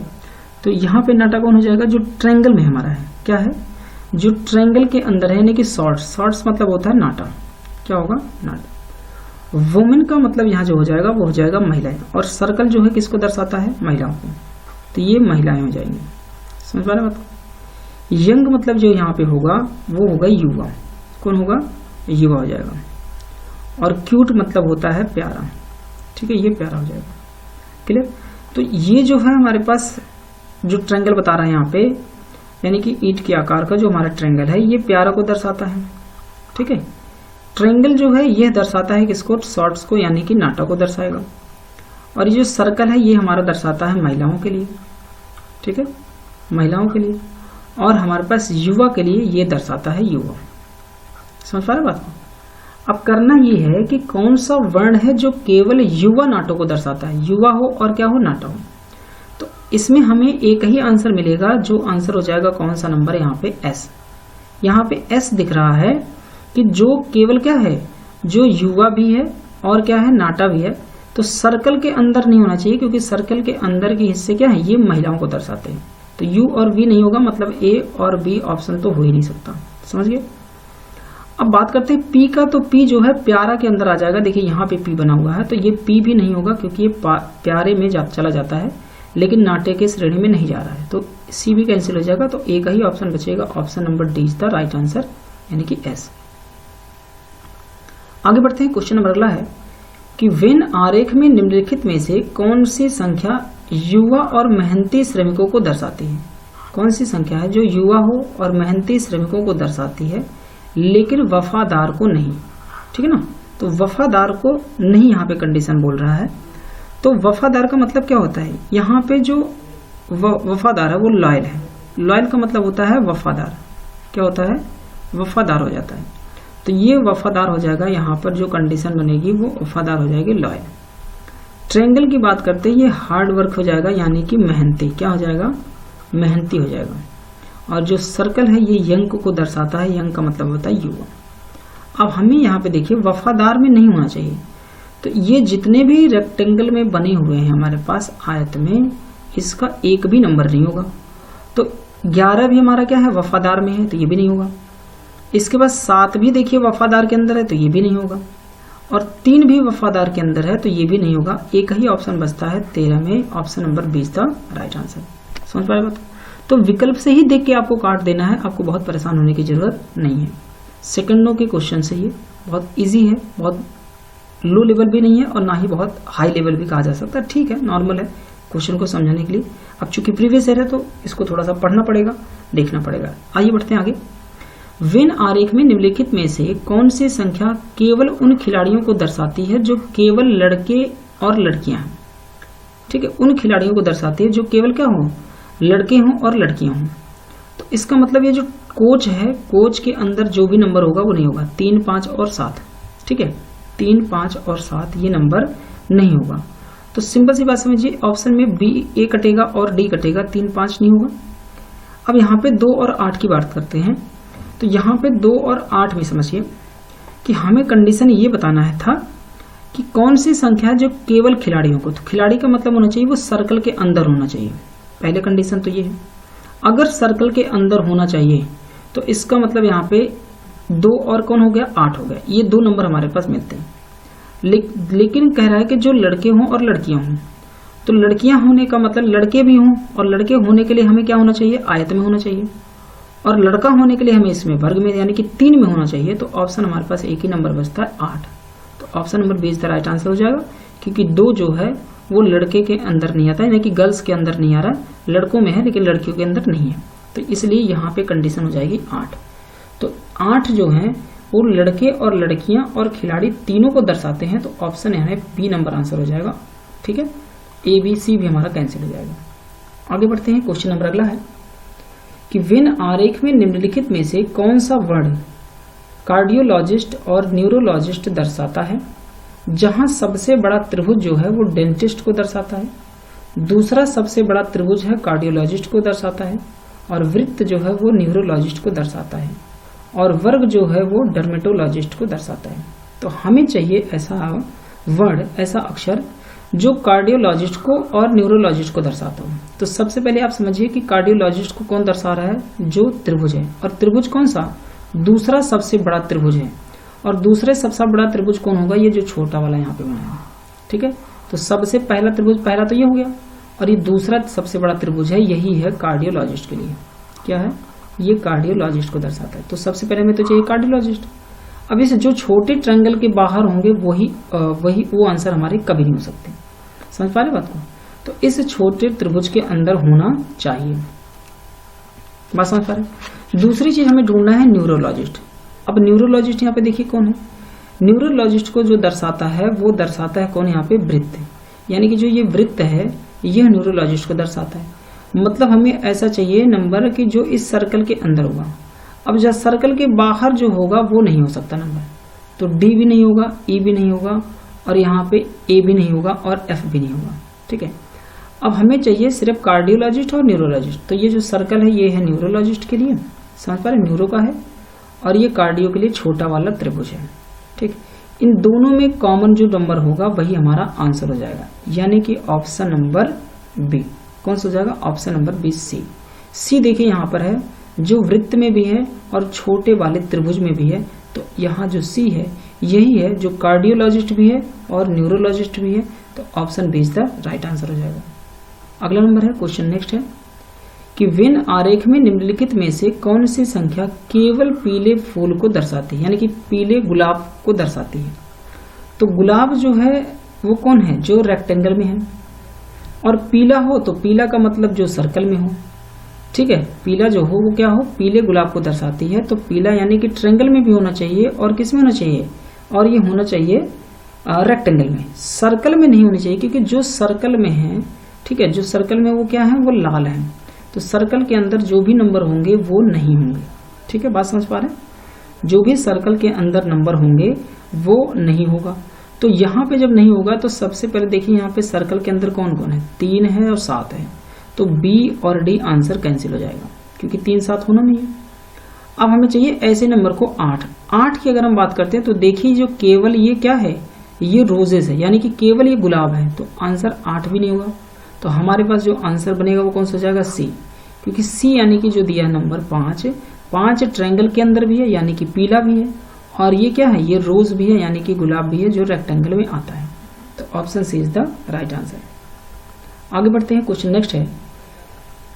तो यहाँ पे नाटा कौन हो जाएगा, जो ट्रायंगल में हमारा है, क्या है, जो ट्रायंगल के अंदर है, यानी कि शॉर्ट्स मतलब होता है नाटा, क्या होगा, नाटा। वुमेन का मतलब यहाँ जो हो जाएगा वो हो जाएगा महिलाएं, और सर्कल जो है किसको दर्शाता है, महिलाओं को, तो ये महिलाएं हो जाएंगी। समझ पा रहे बात। यंग मतलब जो यहाँ पे होगा वो होगा युवा, कौन होगा, युवा हो जाएगा। और क्यूट मतलब होता है प्यारा, ठीक है, ये प्यारा हो जाएगा। क्लियर। तो ये जो है हमारे पास जो ट्रायंगल बता रहा है यहाँ पे, यानी कि ईंट के आकार का जो हमारा ट्रायंगल है ये प्यारा को दर्शाता है, ठीक है। ट्रायंगल जो है यह दर्शाता है किसको, शॉर्ट्स को, यानी कि नाटा को दर्शाएगा। और ये जो सर्कल है ये हमारा दर्शाता है महिलाओं के लिए, ठीक है, महिलाओं के लिए। और हमारे पास युवा के लिए ये दर्शाता है युवा। समझ पा रहे बात को। अब करना ये है कि कौन सा वर्ण है जो केवल युवा नाटों को दर्शाता है, युवा हो और क्या हो, नाटा हो। तो इसमें हमें एक ही आंसर मिलेगा, जो आंसर हो जाएगा कौन सा नंबर, यहाँ पे एस। यहाँ पे एस दिख रहा है कि जो केवल क्या है, जो युवा भी है और क्या है, नाटा भी है। तो सर्कल के अंदर नहीं होना चाहिए, क्योंकि सर्कल के अंदर के हिस्से क्या है, ये महिलाओं को दर्शाते हैं। तो यू और वी नहीं होगा, मतलब ए और बी ऑप्शन तो हो ही नहीं सकता। समझ गए। अब बात करते हैं पी का। तो पी जो है प्यारा के अंदर आ जाएगा। देखिए यहाँ पे पी बना हुआ है, तो ये पी भी नहीं होगा, क्योंकि ये प्यारे में चला जाता है, लेकिन नाट्य के श्रेणी में नहीं जा रहा है। तो सी भी कैंसिल हो जाएगा, तो एक ही ऑप्शन बचेगा, option number D is the right answer, यानी कि एस। आगे बढ़ते हैं। क्वेश्चन नंबर अगला है कि वेन आरेख में निम्नलिखित में से कौन सी संख्या युवा और मेहनती श्रमिकों को दर्शाती है। कौन सी संख्या है जो युवा हो और मेहनती श्रमिकों को दर्शाती है, लेकिन वफादार को नहीं, ठीक है ना। तो वफादार को नहीं यहाँ पे कंडीशन बोल रहा है। तो वफादार का मतलब क्या होता है, यहाँ पे जो वफादार है वो लॉयल है। लॉयल का मतलब होता है वफादार, क्या होता है, वफादार हो जाता है। तो ये वफादार हो जाएगा, यहाँ पर जो कंडीशन बनेगी वो वफादार हो जाएगी, लॉयल। ट्रायंगल की बात करते हैं, ये हार्ड वर्क हो जाएगा, यानी कि मेहनती, क्या हो जाएगा, मेहनती हो जाएगा। और जो सर्कल है ये यंग को दर्शाता है, यंग का मतलब होता है युवा। अब हमें यहाँ पे देखिए वफादार में नहीं होना चाहिए। तो ये जितने भी रेक्टेंगल में बने हुए हैं हमारे पास आयत में, इसका एक भी नंबर नहीं होगा। तो 11 भी हमारा क्या है, वफादार में है, तो ये भी नहीं होगा। इसके बाद 7 भी देखिए वफादार के अंदर है, तो ये भी नहीं होगा। और 3 भी वफादार के अंदर है, तो ये भी नहीं होगा। एक ही ऑप्शन बचता है 13 में, option number 20 the right answer. समझ पा रहे बात। तो विकल्प से ही देख के आपको काट देना है, आपको बहुत परेशान होने की जरूरत नहीं है। सेकंडों के क्वेश्चन से ये बहुत इजी है, बहुत लो लेवल भी नहीं है और ना ही बहुत हाई लेवल भी कहा जा सकता है। ठीक है, नॉर्मल है क्वेश्चन को समझने के लिए। अब चूंकि प्रीवियस ईयर है तो इसको थोड़ा सा पढ़ना पड़ेगा, देखना पड़ेगा। आइए बढ़ते हैं आगे। वेन आरेख में निम्नलिखित में से कौन सी संख्या केवल उन खिलाड़ियों को दर्शाती है जो केवल लड़के और लड़कियां हैं। ठीक है, उन खिलाड़ियों को दर्शाती है जो केवल क्या हो, लड़के हों और लड़कियां हों। तो इसका मतलब ये जो कोच है, कोच के अंदर जो भी नंबर होगा वो नहीं होगा। 3, 5 और 7, ठीक है, 3, 5 और 7 ये नंबर नहीं होगा। तो सिंपल सी बात समझिए, ऑप्शन में बी ए कटेगा और डी कटेगा, 3 5 नहीं होगा। अब यहाँ पे 2 और 8 की बात करते हैं, तो यहाँ पे 2 और 8 भी समझिए कि हमें कंडीशन ये बताना है था कि कौन सी संख्या है जो केवल खिलाड़ियों को, तो खिलाड़ी का मतलब होना चाहिए वो सर्कल के अंदर होना चाहिए, पहले कंडीशन तो ये है। अगर सर्कल के अंदर होना चाहिए तो इसका मतलब यहाँ पे 2 और कौन हो गया, 8 हो गया, ये 2 नंबर हमारे पास मिलते हैं। लेकिन कह रहा है कि जो लड़के हों और लड़कियां हों, तो लड़कियां होने का मतलब लड़के भी हों, और लड़के होने के लिए हमें क्या होना चाहिए, आयत में होना चाहिए, और लड़का होने के लिए हमें इसमें वर्ग में यानी कि 3 में होना चाहिए। तो ऑप्शन हमारे पास एक ही नंबर बचता है 8। तो option number B is the right answer हो जाएगा, क्योंकि 2 जो है वो लड़के के अंदर नहीं आता है, यानी कि गर्ल्स के अंदर नहीं आ रहा है, लड़कों में है लेकिन लड़कियों के अंदर नहीं है, तो इसलिए यहाँ पे कंडीशन हो जाएगी 8। तो 8 जो है वो लड़के और लड़कियां और खिलाड़ी तीनों को दर्शाते हैं, तो ऑप्शन यहाँ बी नंबर आंसर हो जाएगा। ठीक है, ए बी सी भी हमारा कैंसिल हो जाएगा। आगे बढ़ते हैं, क्वेश्चन नंबर अगला है कि वेन आरेख में निम्नलिखित में से कौन सा वर्ड कार्डियोलॉजिस्ट और न्यूरोलॉजिस्ट दर्शाता है, जहां सबसे बड़ा त्रिभुज जो है वो डेंटिस्ट को दर्शाता है, दूसरा सबसे बड़ा त्रिभुज है कार्डियोलॉजिस्ट को दर्शाता है, और वृत्त जो है वो न्यूरोलॉजिस्ट को दर्शाता है, और वर्ग जो है वो डर्मेटोलॉजिस्ट को दर्शाता है। तो हमें चाहिए ऐसा वर्ड, ऐसा अक्षर जो कार्डियोलॉजिस्ट को और न्यूरोलॉजिस्ट को दर्शाता हो। तो सबसे पहले आप समझिए कि कार्डियोलॉजिस्ट को कौन दर्शा रहा है, जो त्रिभुज है, और त्रिभुज कौन सा, दूसरा सबसे बड़ा त्रिभुज है, और दूसरे सबसे बड़ा त्रिभुज कौन होगा, ये जो छोटा वाला यहाँ पे बनाया है। ठीक है, तो सबसे पहला त्रिभुज, पहला तो ये हो गया, और ये दूसरा सबसे बड़ा त्रिभुज है, यही है कार्डियोलॉजिस्ट के लिए, क्या है, ये कार्डियोलॉजिस्ट को दर्शाता है। तो सबसे पहले हमें तो चाहिए कार्डियोलॉजिस्ट। अब इस जो छोटे ट्रायंगल के बाहर होंगे वही वो आंसर हमारे कभी नहीं हो सकते, समझ पा रहे बात को। तो इस छोटे त्रिभुज के अंदर होना चाहिए, बात समझ पा रहे। दूसरी चीज हमें ढूंढना है न्यूरोलॉजिस्ट। अब न्यूरोलॉजिस्ट यहाँ पे देखिए कौन है, न्यूरोलॉजिस्ट को जो दर्शाता है वो दर्शाता है कौन, यहाँ पे वृत्त, यानी कि जो ये वृत्त है यह न्यूरोलॉजिस्ट को दर्शाता है। मतलब हमें ऐसा चाहिए नंबर कि जो इस सर्कल के अंदर होगा। अब जब सर्कल के बाहर जो होगा वो नहीं हो सकता नंबर, तो डी भी नहीं होगा, ई भी नहीं होगा, और यहाँ पे ए भी नहीं होगा, और एफ भी नहीं होगा। ठीक है, अब हमें चाहिए सिर्फ कार्डियोलॉजिस्ट और न्यूरोलॉजिस्ट। तो ये जो सर्कल है ये है न्यूरोलॉजिस्ट के लिए, समझ पा रहे, न्यूरो का है, और ये कार्डियो के लिए छोटा वाला त्रिभुज है। ठीक, इन दोनों में कॉमन जो नंबर होगा वही हमारा आंसर हो जाएगा, यानी कि ऑप्शन नंबर बी। कौन सा हो जाएगा, ऑप्शन नंबर बी सी। सी देखिए यहाँ पर है, जो वृत्त में भी है और छोटे वाले त्रिभुज में भी है, तो यहाँ जो सी है यही है जो कार्डियोलॉजिस्ट भी है और न्यूरोलॉजिस्ट भी है, तो option B is the right answer हो जाएगा। अगला नंबर है, क्वेश्चन नेक्स्ट है कि वेन आरेख में निम्नलिखित में से कौन सी संख्या केवल पीले फूल को दर्शाती है, यानी कि पीले गुलाब को दर्शाती है। तो गुलाब जो है वो कौन है, जो रेक्टेंगल में है, और पीला हो तो पीला का मतलब जो सर्कल में हो। ठीक है, पीला जो हो वो क्या हो, पीले गुलाब को दर्शाती है। तो पीला यानी कि ट्रायंगल में भी होना चाहिए, और किस में होना चाहिए, और ये होना चाहिए रेक्टेंगल में, सर्कल में नहीं होनी चाहिए, क्योंकि जो सर्कल में है, ठीक है, जो सर्कल में वो क्या है, वो लाल है, तो सर्कल के अंदर जो भी नंबर होंगे वो नहीं होंगे। ठीक है, बात समझ पा रहे हैं, जो भी सर्कल के अंदर नंबर होंगे वो नहीं होगा। तो यहाँ पे जब नहीं होगा तो सबसे पहले देखिए यहाँ पे सर्कल के अंदर कौन कौन है, 3 है और 7 है, तो बी और डी आंसर कैंसिल हो जाएगा, क्योंकि 3 7 होना नहीं है। अब हमें चाहिए ऐसे नंबर को 8 की अगर हम बात करते हैं तो देखिए जो केवल ये क्या है, ये रोजेस है, यानी कि केवल ये गुलाब है, तो आंसर 8 भी नहीं होगा। तो हमारे पास जो आंसर बनेगा वो कौन सा हो जाएगा, सी, क्योंकि सी यानी कि जो दिया है नंबर 5 ट्रायंगल के अंदर भी है, यानी कि पीला भी है, और ये क्या है, ये रोज भी है, यानी कि गुलाब भी है, जो रेक्टेंगल में आता है। तो option C is the right answer. आगे बढ़ते हैं, क्वेश्चन नेक्स्ट है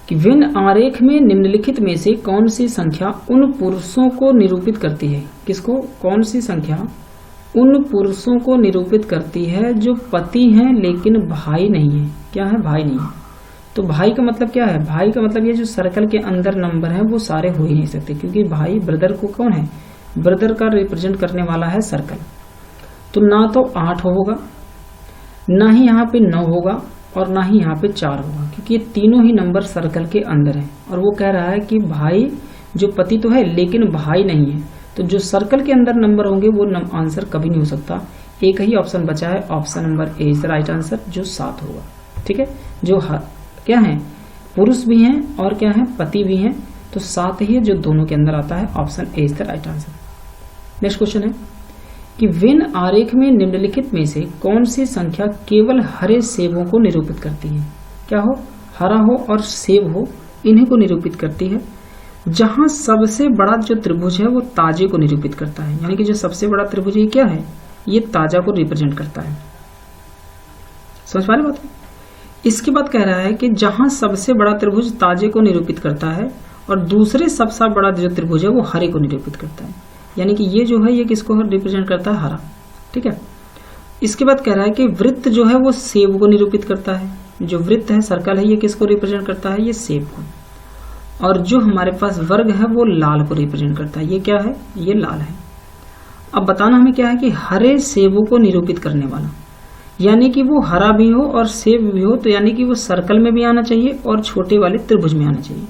कि वेन आरेख में निम्नलिखित में से कौन सी संख्या उन पुरुषों को निरूपित करती है, किसको, कौन सी संख्या उन पुरुषों को निरूपित करती है जो पति हैं लेकिन भाई नहीं है। क्या है, भाई नहीं है। तो भाई का मतलब क्या है, भाई का मतलब ये जो सर्कल के अंदर नंबर है वो सारे हो ही नहीं सकते, क्योंकि भाई ब्रदर को कौन है, ब्रदर का रिप्रेजेंट करने वाला है सर्कल। तो ना तो 8 होगा, ना ही यहाँ पे 9 होगा, और ना ही यहाँ पे 4 होगा, क्योंकि ये तीनों ही नंबर सर्कल के अंदर है, और वो कह रहा है कि भाई जो पति तो है लेकिन भाई नहीं है। तो जो सर्कल के अंदर नंबर होंगे वो आंसर कभी नहीं हो सकता, एक ही ऑप्शन बचा है, option number A is the right answer, जो 7 होगा। ठीक है, जो क्या है, पुरुष भी हैं और क्या है, पति भी हैं, तो 7 ही है जो दोनों के अंदर आता है। Option A is the right answer. Next question है कि वेन आरेख में निम्नलिखित में से कौन सी संख्या केवल हरे सेबों को निरूपित करती है? क्या हो, हरा हो और सेब हो, इन्हीं को निरूपित करती है। जहां सबसे बड़ा जो त्रिभुज है वो ताजे को निरूपित करता है, यानी कि जो सबसे बड़ा त्रिभुज ये क्या है, ये ताजा को रिप्रेजेंट करता है। समझ पा रहे बात? इसके बाद कह रहा है कि जहां सबसे बड़ा त्रिभुज ताजे को निरूपित करता है और दूसरे सबसे बड़ा जो त्रिभुज है वो हरे को निरूपित करता है, यानी कि ये जो है ये किसको रिप्रेजेंट करता है, हरा। ठीक है, इसके बाद कह रहा है कि वृत्त जो है वो सेब को निरूपित करता है, जो वृत्त है, सर्कल है, ये किसको रिप्रेजेंट करता है, ये सेब को। और जो हमारे पास वर्ग है वो लाल को रिप्रेजेंट करता है, ये क्या है, ये लाल है। अब बताना हमें क्या है कि हरे सेबों को निरूपित करने वाला, यानी कि वो हरा भी हो और सेब भी हो, तो यानी कि वो सर्कल में भी आना चाहिए और छोटे वाले त्रिभुज में आना चाहिए।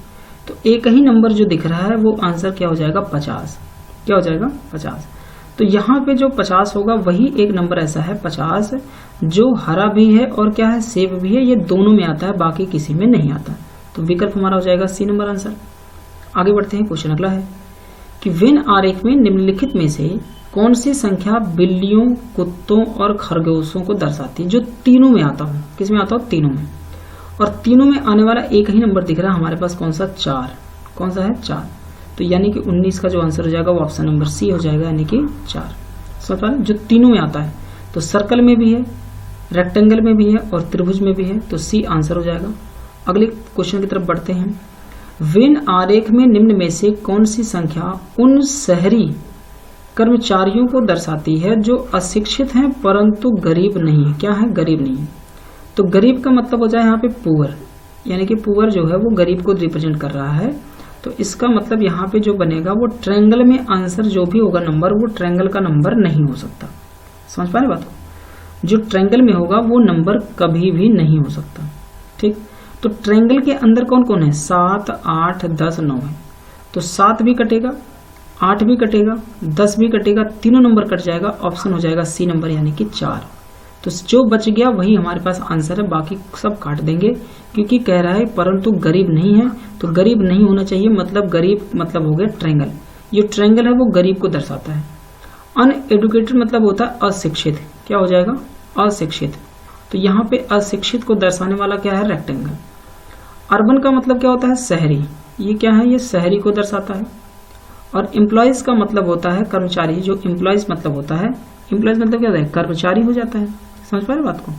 तो एक ही नंबर जो दिख रहा है वो आंसर क्या हो जाएगा, 50। क्या हो जाएगा, 50। तो यहाँ पे जो 50 होगा वही एक नंबर ऐसा है 50 जो हरा भी है और क्या है, सेब भी है, ये दोनों में आता है, बाकी किसी में नहीं आता। तो विकल्प हमारा हो जाएगा सी नंबर आंसर। आगे बढ़ते हैं, क्वेश्चन अगला है कि वेन आरेख में निम्नलिखित में से कौन सी संख्या बिल्लियों, कुत्तों और खरगोशों को दर्शाती है, जो तीनों में आता हो। किस में आता हो, तीनों में। और तीनों में आने वाला एक ही नंबर दिख रहा है हमारे पास, कौन सा, 4। कौन सा है, 4। तो यानी कि 19 का जो आंसर हो जाएगा वो ऑप्शन नंबर सी हो जाएगा, यानी कि 4। समझ, जो तीनों में आता है, तो सर्कल में भी है, रेक्टेंगल में भी है और त्रिभुज में भी है, तो सी आंसर हो जाएगा। अगले क्वेश्चन की तरफ बढ़ते हैं। वेन आरेख में निम्न में से कौन सी संख्या उन शहरी कर्मचारियों को दर्शाती है जो अशिक्षित हैं परंतु गरीब नहीं है। क्या है, गरीब नहीं है। तो गरीब का मतलब हो जाए यहाँ पे पुअर, यानी कि पुअर जो है वो गरीब को रिप्रेजेंट कर रहा है। तो इसका मतलब यहाँ पे जो बनेगा वो ट्रायंगल में आंसर जो भी होगा नंबर, वो ट्रायंगल का नंबर नहीं हो सकता। समझ पा रहे बात को? जो ट्रायंगल में होगा वो नंबर कभी भी नहीं हो सकता। ठीक, तो ट्रायंगल के अंदर कौन कौन है, 7, 8, 10, 9 है। तो 7 भी कटेगा, 8 भी कटेगा, 10 भी कटेगा, तीनों नंबर कट जाएगा। ऑप्शन हो जाएगा सी नंबर, यानी कि 4। तो जो बच गया वही हमारे पास आंसर है, बाकी सब काट देंगे, क्योंकि कह रहा है परंतु गरीब नहीं है। तो गरीब नहीं होना चाहिए, मतलब गरीब मतलब हो गया ट्रायंगल। ये ट्रायंगल है वो गरीब को दर्शाता है। अनएडुकेटेड मतलब होता है अशिक्षित। क्या हो जाएगा, अशिक्षित। तो यहाँ पे अशिक्षित को दर्शाने वाला क्या है, रेक्टेंगल। अर्बन का मतलब क्या होता है, शहरी। ये क्या है, ये शहरी को दर्शाता है। और एम्प्लॉयज का मतलब होता है कर्मचारी। जो एम्प्लॉयज मतलब होता है, एम्प्लॉयज मतलब क्या होता है, कर्मचारी हो जाता है। समझ पा रहे बात को?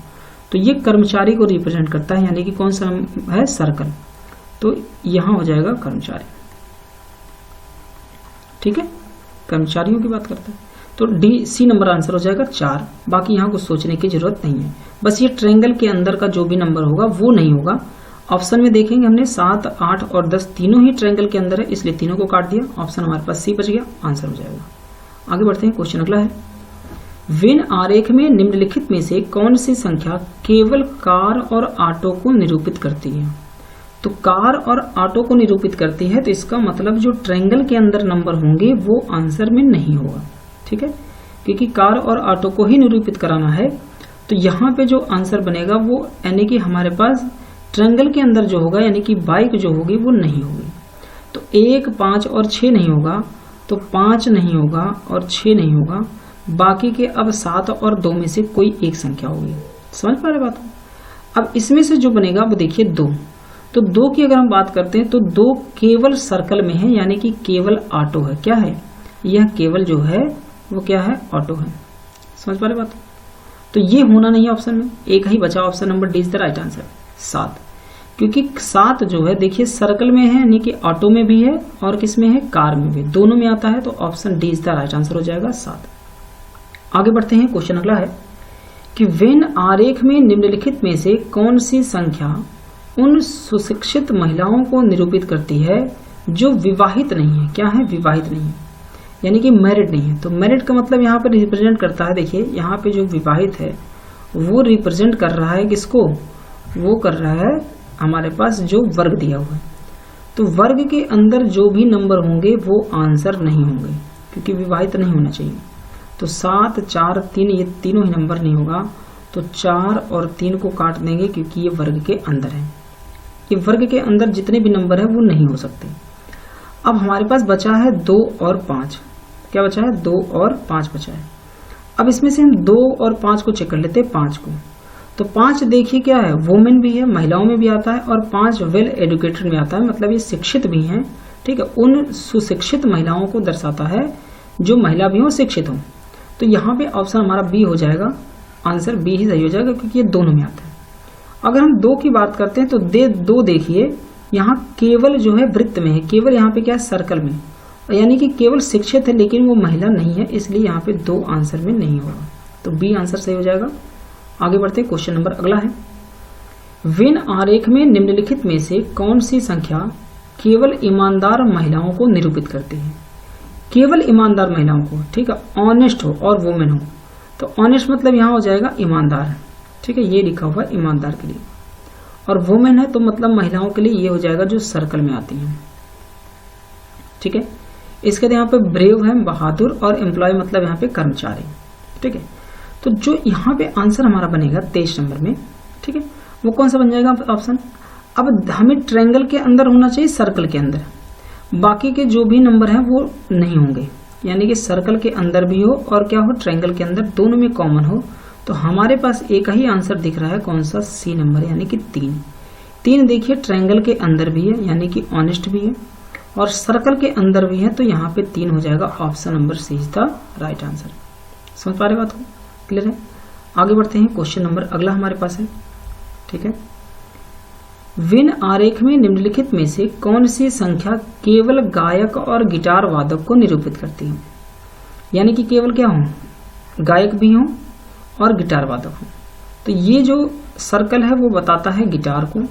तो ये कर्मचारी को रिप्रेजेंट करता है, यानी कि कौन सा है, सर्कल। तो यहां हो जाएगा कर्मचारी। ठीक है, कर्मचारियों की बात करता है। तो डी सी नंबर आंसर हो जाएगा 4। बाकी यहाँ कुछ सोचने की जरूरत नहीं है, बस ये ट्रायंगल के अंदर का जो भी नंबर होगा वो नहीं होगा। ऑप्शन में देखेंगे हमने 7, 8 और 10 तीनों ही ट्रायंगल के अंदर है, इसलिए तीनों को काट दिया। ऑप्शन हमारे पास सी बच गया, आंसर हो जाएगा। आगे बढ़ते हैं, क्वेश्चन अगला है। वेन आरेख में निम्नलिखित में से कौन सी संख्या केवल कार और ऑटो को निरूपित करती है? तो कार और ऑटो को निरूपित करती है, तो इसका मतलब जो ट्रायंगल के अंदर नंबर होंगे वो आंसर में नहीं होगा। ठीक है, क्योंकि कार और ऑटो को ही निरूपित कराना है। तो यहाँ पे जो आंसर बनेगा वो यानी कि हमारे पास ट्रायंगल के अंदर जो होगा, यानी कि बाइक जो होगी वो नहीं होगी। तो 1, 5 और 6 नहीं होगा, तो 5 नहीं होगा और 6 नहीं होगा। बाकी के अब 7 और 2 में से कोई एक संख्या होगी। समझ पा रहे बात? अब इसमें से जो बनेगा वो देखिए 2। तो 2 की अगर हम बात करते हैं तो 2 केवल सर्कल में है, यानी कि केवल ऑटो है। क्या है, यह केवल जो है वो क्या है, ऑटो है। समझ पा रहे बात? तो ये होना नहीं है ऑप्शन में, एक ही बचा, option number D is the right answer, 7। क्योंकि 7 जो है देखिए सर्कल में है, यानी कि ऑटो में भी है और किस में है, कार में भी, दोनों में आता है। तो option D is the right answer हो जाएगा 7। आगे बढ़ते हैं, क्वेश्चन अगला है कि वेन आरेख में निम्नलिखित में से कौन सी संख्या उन सुशिक्षित महिलाओं को निरूपित करती है जो विवाहित नहीं है। क्या है, विवाहित नहीं है, यानी कि मैरिड नहीं है। तो मैरिड का मतलब यहाँ पर रिप्रेजेंट करता है, देखिए यहाँ पे जो विवाहित है वो रिप्रेजेंट कर रहा है किसको, वो कर रहा है हमारे पास जो वर्ग दिया हुआ है। तो वर्ग के अंदर जो भी नंबर होंगे वो आंसर नहीं होंगे, क्योंकि विवाहित नहीं होना चाहिए। तो 7, 4, 3 ये तीनों ही नंबर नहीं होगा, तो 4 और 3 को काट देंगे क्योंकि ये वर्ग के अंदर है। ये वर्ग के अंदर जितने भी नंबर है वो नहीं हो सकते। अब हमारे पास बचा है 2 और 5। क्या बचा है? 2 और 5 बचा है। अब इसमें से हम 2 और 5 को चेक कर लेते हैं। 5 को, तो 5 देखिए क्या है, वुमेन भी है, महिलाओं में भी आता है, और 5 वेल एजुकेटेड में आता है, मतलब ये शिक्षित भी हैं। ठीक है, उन सुशिक्षित महिलाओं को दर्शाता है जो महिला भी हो, शिक्षित हो। तो यहाँ पे ऑप्शन हमारा बी हो जाएगा, आंसर बी ही सही हो जाएगा क्योंकि ये दोनों में आता है। अगर हम 2 की बात करते हैं तो 2 देखिए यहाँ केवल जो है वृत्त में है, केवल यहाँ पे क्या है, सर्कल में, यानी कि केवल शिक्षित है लेकिन वो महिला नहीं है, इसलिए यहाँ पे 2 आंसर में नहीं होगा, तो बी आंसर सही हो जाएगा। आगे बढ़ते हैं, क्वेश्चन नंबर अगला है, वेन आरेख में निम्नलिखित में से कौन सी संख्या केवल ईमानदार महिलाओं को निरूपित करती है? केवल ईमानदार महिलाओं को, ठीक है, ऑनेस्ट हो और वुमेन हो, तो ऑनेस्ट मतलब यहाँ हो जाएगा ईमानदार, ठीक है, ये लिखा हुआ है ईमानदार के लिए, और वुमेन है तो मतलब महिलाओं के लिए ये हो जाएगा जो सर्कल में आती है। ठीक है, इसके बाद यहाँ पे ब्रेव है बहादुर, और एम्प्लॉय मतलब यहाँ पे कर्मचारी। ठीक है, तो जो यहाँ पे आंसर हमारा बनेगा 23 नंबर में, ठीक है, वो कौन सा बन जाएगा ऑप्शन? अब हमें ट्रायंगल के अंदर होना चाहिए, सर्कल के अंदर, बाकी के जो भी नंबर हैं वो नहीं होंगे, यानी कि सर्कल के अंदर भी हो और क्या हो, ट्रायंगल के अंदर, दोनों में कॉमन हो। तो हमारे पास एक ही आंसर दिख रहा है, कौन सा? सी नंबर, यानी कि 3 देखिए ट्रायंगल के अंदर भी है, यानी कि ऑनेस्ट भी है, और सर्कल के अंदर भी है, तो यहाँ पे 3 हो जाएगा, option number C is the right answer. समझ पा रहे बात को? क्लियर है? आगे बढ़ते हैं, क्वेश्चन नंबर अगला हमारे पास है। ठीक है, विन आरेख में निम्नलिखित में से कौन सी संख्या केवल गायक और गिटार वादक को निरूपित करती है? यानी कि केवल क्या हो, गायक भी हो और गिटार वादक हो। तो ये जो सर्कल है वो बताता है गिटार को,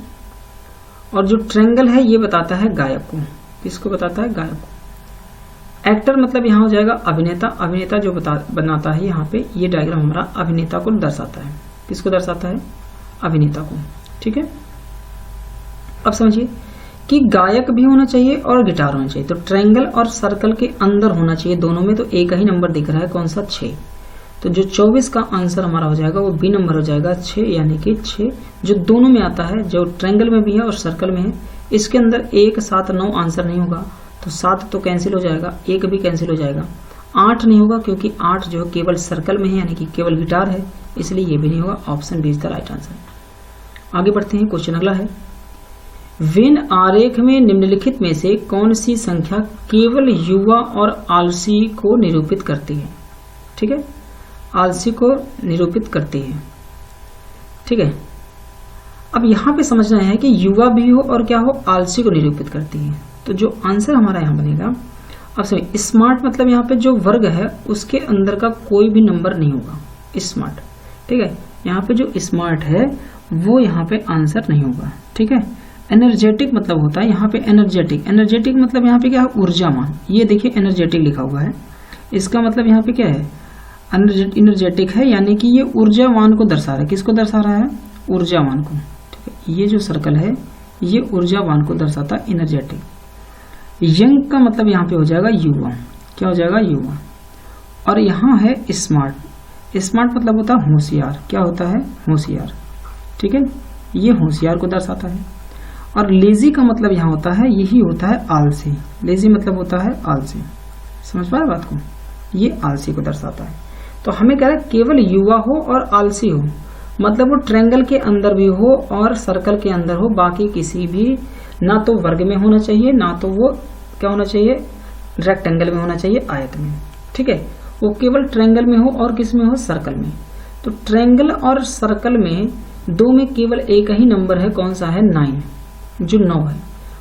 और जो ट्रायंगल है ये बताता है गायक को। किसको बताता है? गायक को। एक्टर मतलब यहाँ हो जाएगा अभिनेता, अभिनेता जो बनाता है यहाँ पे, ये डायग्राम हमारा अभिनेता को दर्शाता है। किसको दर्शाता है? अभिनेता को। ठीक है, अब समझिए कि गायक भी होना चाहिए और गिटार होना चाहिए, तो ट्रायंगल और सर्कल के अंदर होना चाहिए दोनों में, तो एक ही नंबर दिख रहा है, कौन सा? 6। तो जो 24 का आंसर हमारा हो जाएगा वो बी नंबर हो जाएगा, 6, यानी कि 6 जो दोनों में आता है, जो ट्रायंगल में भी है और सर्कल में है। इसके अंदर 1, 7, 9 आंसर नहीं होगा, तो 7 तो कैंसिल हो जाएगा, 1 भी कैंसिल हो जाएगा, 8 नहीं होगा क्योंकि 8 जो केवल सर्कल में है, यानी कि केवल गिटार है, इसलिए ये भी नहीं होगा, option B is the right answer. आगे बढ़ते हैं, क्वेश्चन अगला है, वेन आरेख में निम्नलिखित में से कौन सी संख्या केवल युवा और आलसी को निरूपित करती है? ठीक है, आलसी को निरूपित करती है। ठीक है, अब यहां पे समझना है कि युवा भी हो और क्या हो, आलसी को निरूपित करती है। तो जो आंसर हमारा यहां बनेगा, अब समझिए, स्मार्ट मतलब यहाँ पे जो वर्ग है उसके अंदर का कोई भी नंबर नहीं होगा, स्मार्ट। ठीक है, यहाँ पे जो स्मार्ट है वो यहाँ पे आंसर नहीं होगा। ठीक है, एनर्जेटिक मतलब होता है यहाँ पे एनर्जेटिक, एनर्जेटिक मतलब यहाँ पे क्या है, ऊर्जावान। ये देखिए एनर्जेटिक लिखा हुआ है, इसका मतलब यहाँ पे क्या है, एनर्जेटिक है, यानी कि ये ऊर्जावान को दर्शा रहा है। किसको दर्शा रहा है? ऊर्जावान को। ठीक है, ये जो सर्कल है ये ऊर्जावान को दर्शाता है, एनर्जेटिक। यंग का मतलब यहाँ पे हो जाएगा युवा। क्या हो जाएगा? युवा। और यहाँ है स्मार्ट, स्मार्ट मतलब होता है होशियार। क्या होता है? होशियार। ठीक है, ये होशियार को दर्शाता है। और लेजी का मतलब यहाँ होता है, यही होता है आलसी। लेजी मतलब होता है आलसी। समझ पा रहे बात को? ये आलसी को दर्शाता है। तो हमें कह रहा है केवल युवा हो और आलसी हो, मतलब वो ट्रायंगल के अंदर भी हो और सर्कल के अंदर हो, बाकी किसी भी, ना तो वर्ग में होना चाहिए, ना तो वो क्या होना चाहिए, रेक्टेंगल में होना चाहिए, आयत में। ठीक है, वो केवल ट्रायंगल में हो और किस में हो, सर्कल में। तो ट्रायंगल और सर्कल में दो में केवल एक ही नंबर है, कौन सा है? 9, जो 9 है।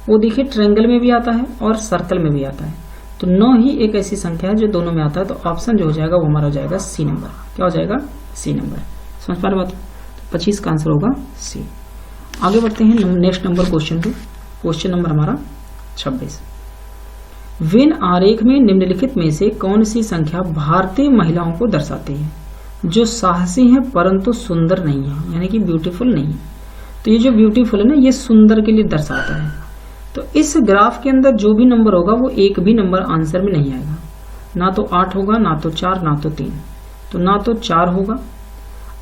वो देखिए ट्रायंगल में भी आता है और सर्कल में भी आता है, तो 9 ही एक ऐसी संख्या है जो दोनों में आता है। तो ऑप्शन जो हो जाएगा वो हमारा हो जाएगा सी नंबर। क्या हो जाएगा? C number. समझ पा रहे बात? तो 25 का आंसर होगा सी। आगे बढ़ते हैं नेक्स्ट नंबर क्वेश्चन पे। क्वेश्चन नंबर हमारा 26, वेन आरेख में निम्नलिखित में से कौन सी संख्या भारतीय महिलाओं को दर्शाती है जो साहसी हैं परंतु सुंदर नहीं है, यानी कि ब्यूटीफुल नहीं है। तो ये जो ब्यूटीफुल है ना, ये सुंदर के लिए दर्शाता है। तो इस ग्राफ के अंदर जो भी नंबर होगा वो एक भी नंबर आंसर में नहीं आएगा। ना तो 8 होगा, ना तो 4, ना तो 3, तो ना तो 4 होगा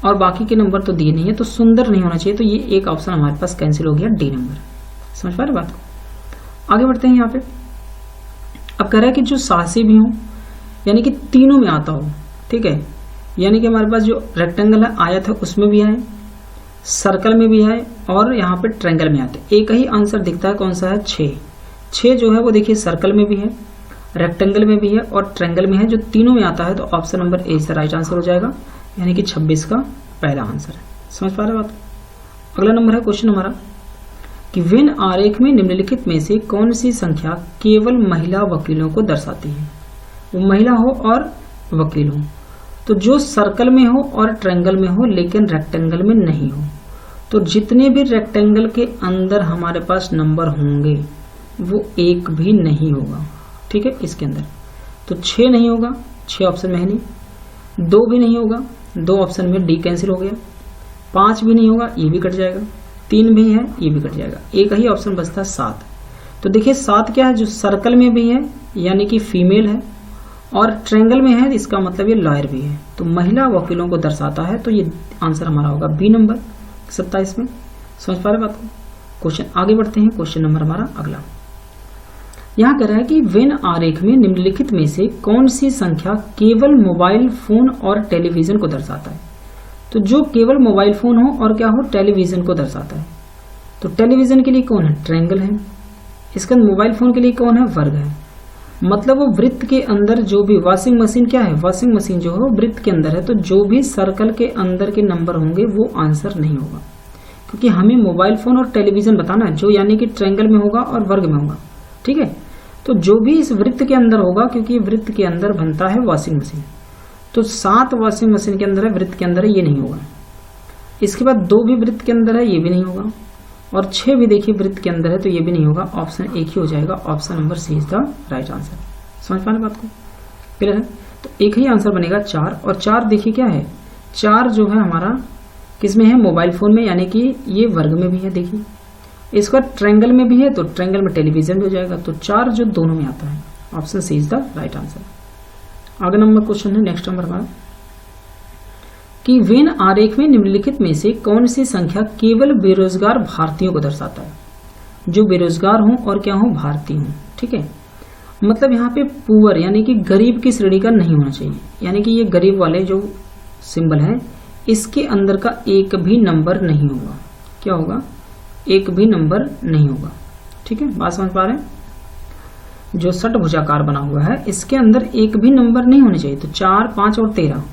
और बाकी के नंबर तो दिए नहीं है, तो सुंदर नहीं होना चाहिए, तो ये एक ऑप्शन हमारे पास कैंसिल हो गया, डी नंबर। समझ पा रहे बात को? आगे बढ़ते हैं यहाँ पे। अब कह रहा है कि जो साहसी भी हो, यानी कि तीनों में आता हो, ठीक है, यानी कि हमारे पास जो रेक्टेंगल है, आयत है, उसमें भी आए, सर्कल में भी है और यहाँ पे ट्रायंगल में आते। एक ही आंसर दिखता है, कौन सा है? 6 जो है वो देखिए सर्कल में भी है, रेक्टेंगल में भी है और ट्रायंगल में है, जो तीनों में आता है, तो ऑप्शन नंबर ए से राइट आंसर हो जाएगा, यानी कि 26 का पहला आंसर है। समझ पा रहे बात? अगला नंबर है क्वेश्चन हमारा कि वेन आरेख में निम्नलिखित में से कौन सी संख्या केवल महिला वकीलों को दर्शाती है? वो महिला हो और वकील हो, तो जो सर्कल में हो और ट्रायंगल में हो लेकिन रेक्टेंगल में नहीं हो, तो जितने भी रेक्टेंगल के अंदर हमारे पास नंबर होंगे वो एक भी नहीं होगा, ठीक है, इसके अंदर। तो 6 नहीं होगा, 6 ऑप्शन में है नहीं, 2 भी नहीं होगा, 2 ऑप्शन में डी कैंसिल हो गया, 5 भी नहीं होगा, ये भी कट जाएगा, 3 भी है, ये भी कट जाएगा, एक ही ऑप्शन बचता है 7। तो देखिए 7 क्या है? जो सर्कल में भी है यानी कि फीमेल है और ट्रायंगल में है, इसका मतलब ये लॉयर भी है, तो महिला वकीलों को दर्शाता है, तो ये आंसर हमारा होगा बी नंबर 27 में। समझ पा रहे बात को? क्वेश्चन आगे बढ़ते हैं, क्वेश्चन नंबर हमारा अगला। यहाँ कह रहा है कि वेन आरेख में निम्नलिखित में से कौन सी संख्या केवल मोबाइल फोन और टेलीविजन को दर्शाता है? तो जो केवल मोबाइल फोन हो और क्या हो, टेलीविजन को दर्शाता है, तो टेलीविजन के लिए कौन है? ट्रायंगल है। इसका मोबाइल फोन के लिए कौन है? वर्ग है। मतलब वो वृत्त के अंदर जो भी, वॉशिंग मशीन क्या है? वॉशिंग मशीन जो है वो वृत्त के अंदर है, तो जो भी सर्कल के अंदर के नंबर होंगे वो आंसर नहीं होगा, क्योंकि हमें मोबाइल फोन और टेलीविजन बताना है, जो यानी कि ट्रायंगल में होगा और वर्ग में होगा, ठीक है। तो जो भी इस वृत्त के अंदर होगा, क्योंकि वृत्त के अंदर बनता है वॉशिंग मशीन, तो 7 वॉशिंग मशीन के अंदर है, वृत्त के अंदर है, ये नहीं होगा। इसके बाद 2 भी वृत्त के अंदर है, ये भी नहीं होगा, और 6 भी देखिए वृत्त के अंदर है, तो ये भी नहीं होगा। ऑप्शन एक ही हो जाएगा, option number C is the right answer. समझ पा रहे बात को? क्लियर है? तो एक ही आंसर बनेगा 4, और 4 देखिए क्या है? 4 जो है हमारा किसमें है? मोबाइल फोन में, यानी कि ये वर्ग में भी है। देखिए इसका ट्रायंगल में भी है, तो ट्रायंगल में टेलीविजन भी हो जाएगा, तो 4 जो दोनों में आता है, option C is the right answer. आगे नंबर क्वेश्चन है, नेक्स्ट नंबर हमारा कि वेन आरेख में निम्नलिखित में से कौन सी संख्या केवल बेरोजगार भारतीयों को दर्शाता है? जो बेरोजगार हों और क्या हों? भारतीय हों, ठीक है। मतलब यहाँ पे पुअर यानी कि गरीब की श्रेणी का नहीं होना चाहिए, यानी कि ये गरीब वाले जो सिंबल है इसके अंदर का एक भी नंबर नहीं होगा। क्या होगा? एक भी नंबर नहीं होगा, ठीक है। बात समझ पा रहे हैं? जो षटभुजाकार बना हुआ है इसके अंदर एक भी नंबर नहीं होने चाहिए, तो 4, 5 और 13।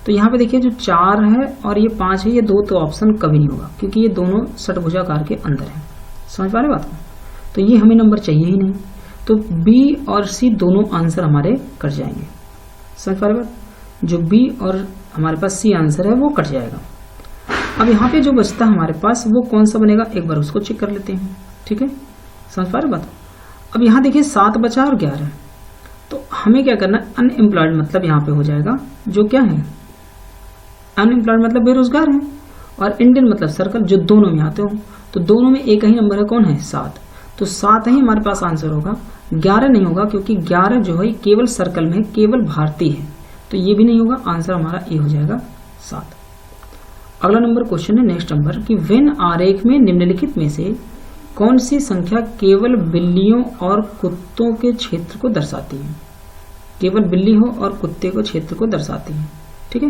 तो यहाँ पे देखिए जो 4 है और ये 5 है, ये 2 तो ऑप्शन कभी नहीं होगा, क्योंकि ये दोनों षटभुजाकार के अंदर है। समझ पा रहे बात को? तो ये हमें नंबर चाहिए ही नहीं, तो बी और सी दोनों आंसर हमारे कट जाएंगे। समझ पा रहे बात? जो बी और हमारे पास सी आंसर है वो कट जाएगा। अब यहाँ पे जो बचता है हमारे पास वो कौन सा बनेगा, एक बार उसको चेक कर लेते हैं, ठीक है। समझ पा रहे बात? अब यहाँ देखिए 7 बचा और 11, तो हमें क्या करना है? अनएम्प्लॉयड मतलब यहाँ पे हो जाएगा जो क्या है? अनएम्प्लॉयड मतलब बेरोजगार है, और इंडियन मतलब सर्कल, जो दोनों में आते हो, तो दोनों में एक ही नंबर है, कौन है? 7। तो 7 ही हमारे पास आंसर होगा, 11 नहीं होगा, क्योंकि 11 जो है केवल सर्कल में, केवल भारतीय है, तो ये भी नहीं होगा। आंसर हमारा ए हो जाएगा 7। अगला नंबर क्वेश्चन है, नेक्स्ट नंबर कि वेन आरेख में निम्नलिखित में से कौन सी संख्या केवल बिल्लियों और कुत्तों के क्षेत्र को दर्शाती है? केवल बिल्ली हो और कुत्ते को क्षेत्र को दर्शाती है, ठीक है।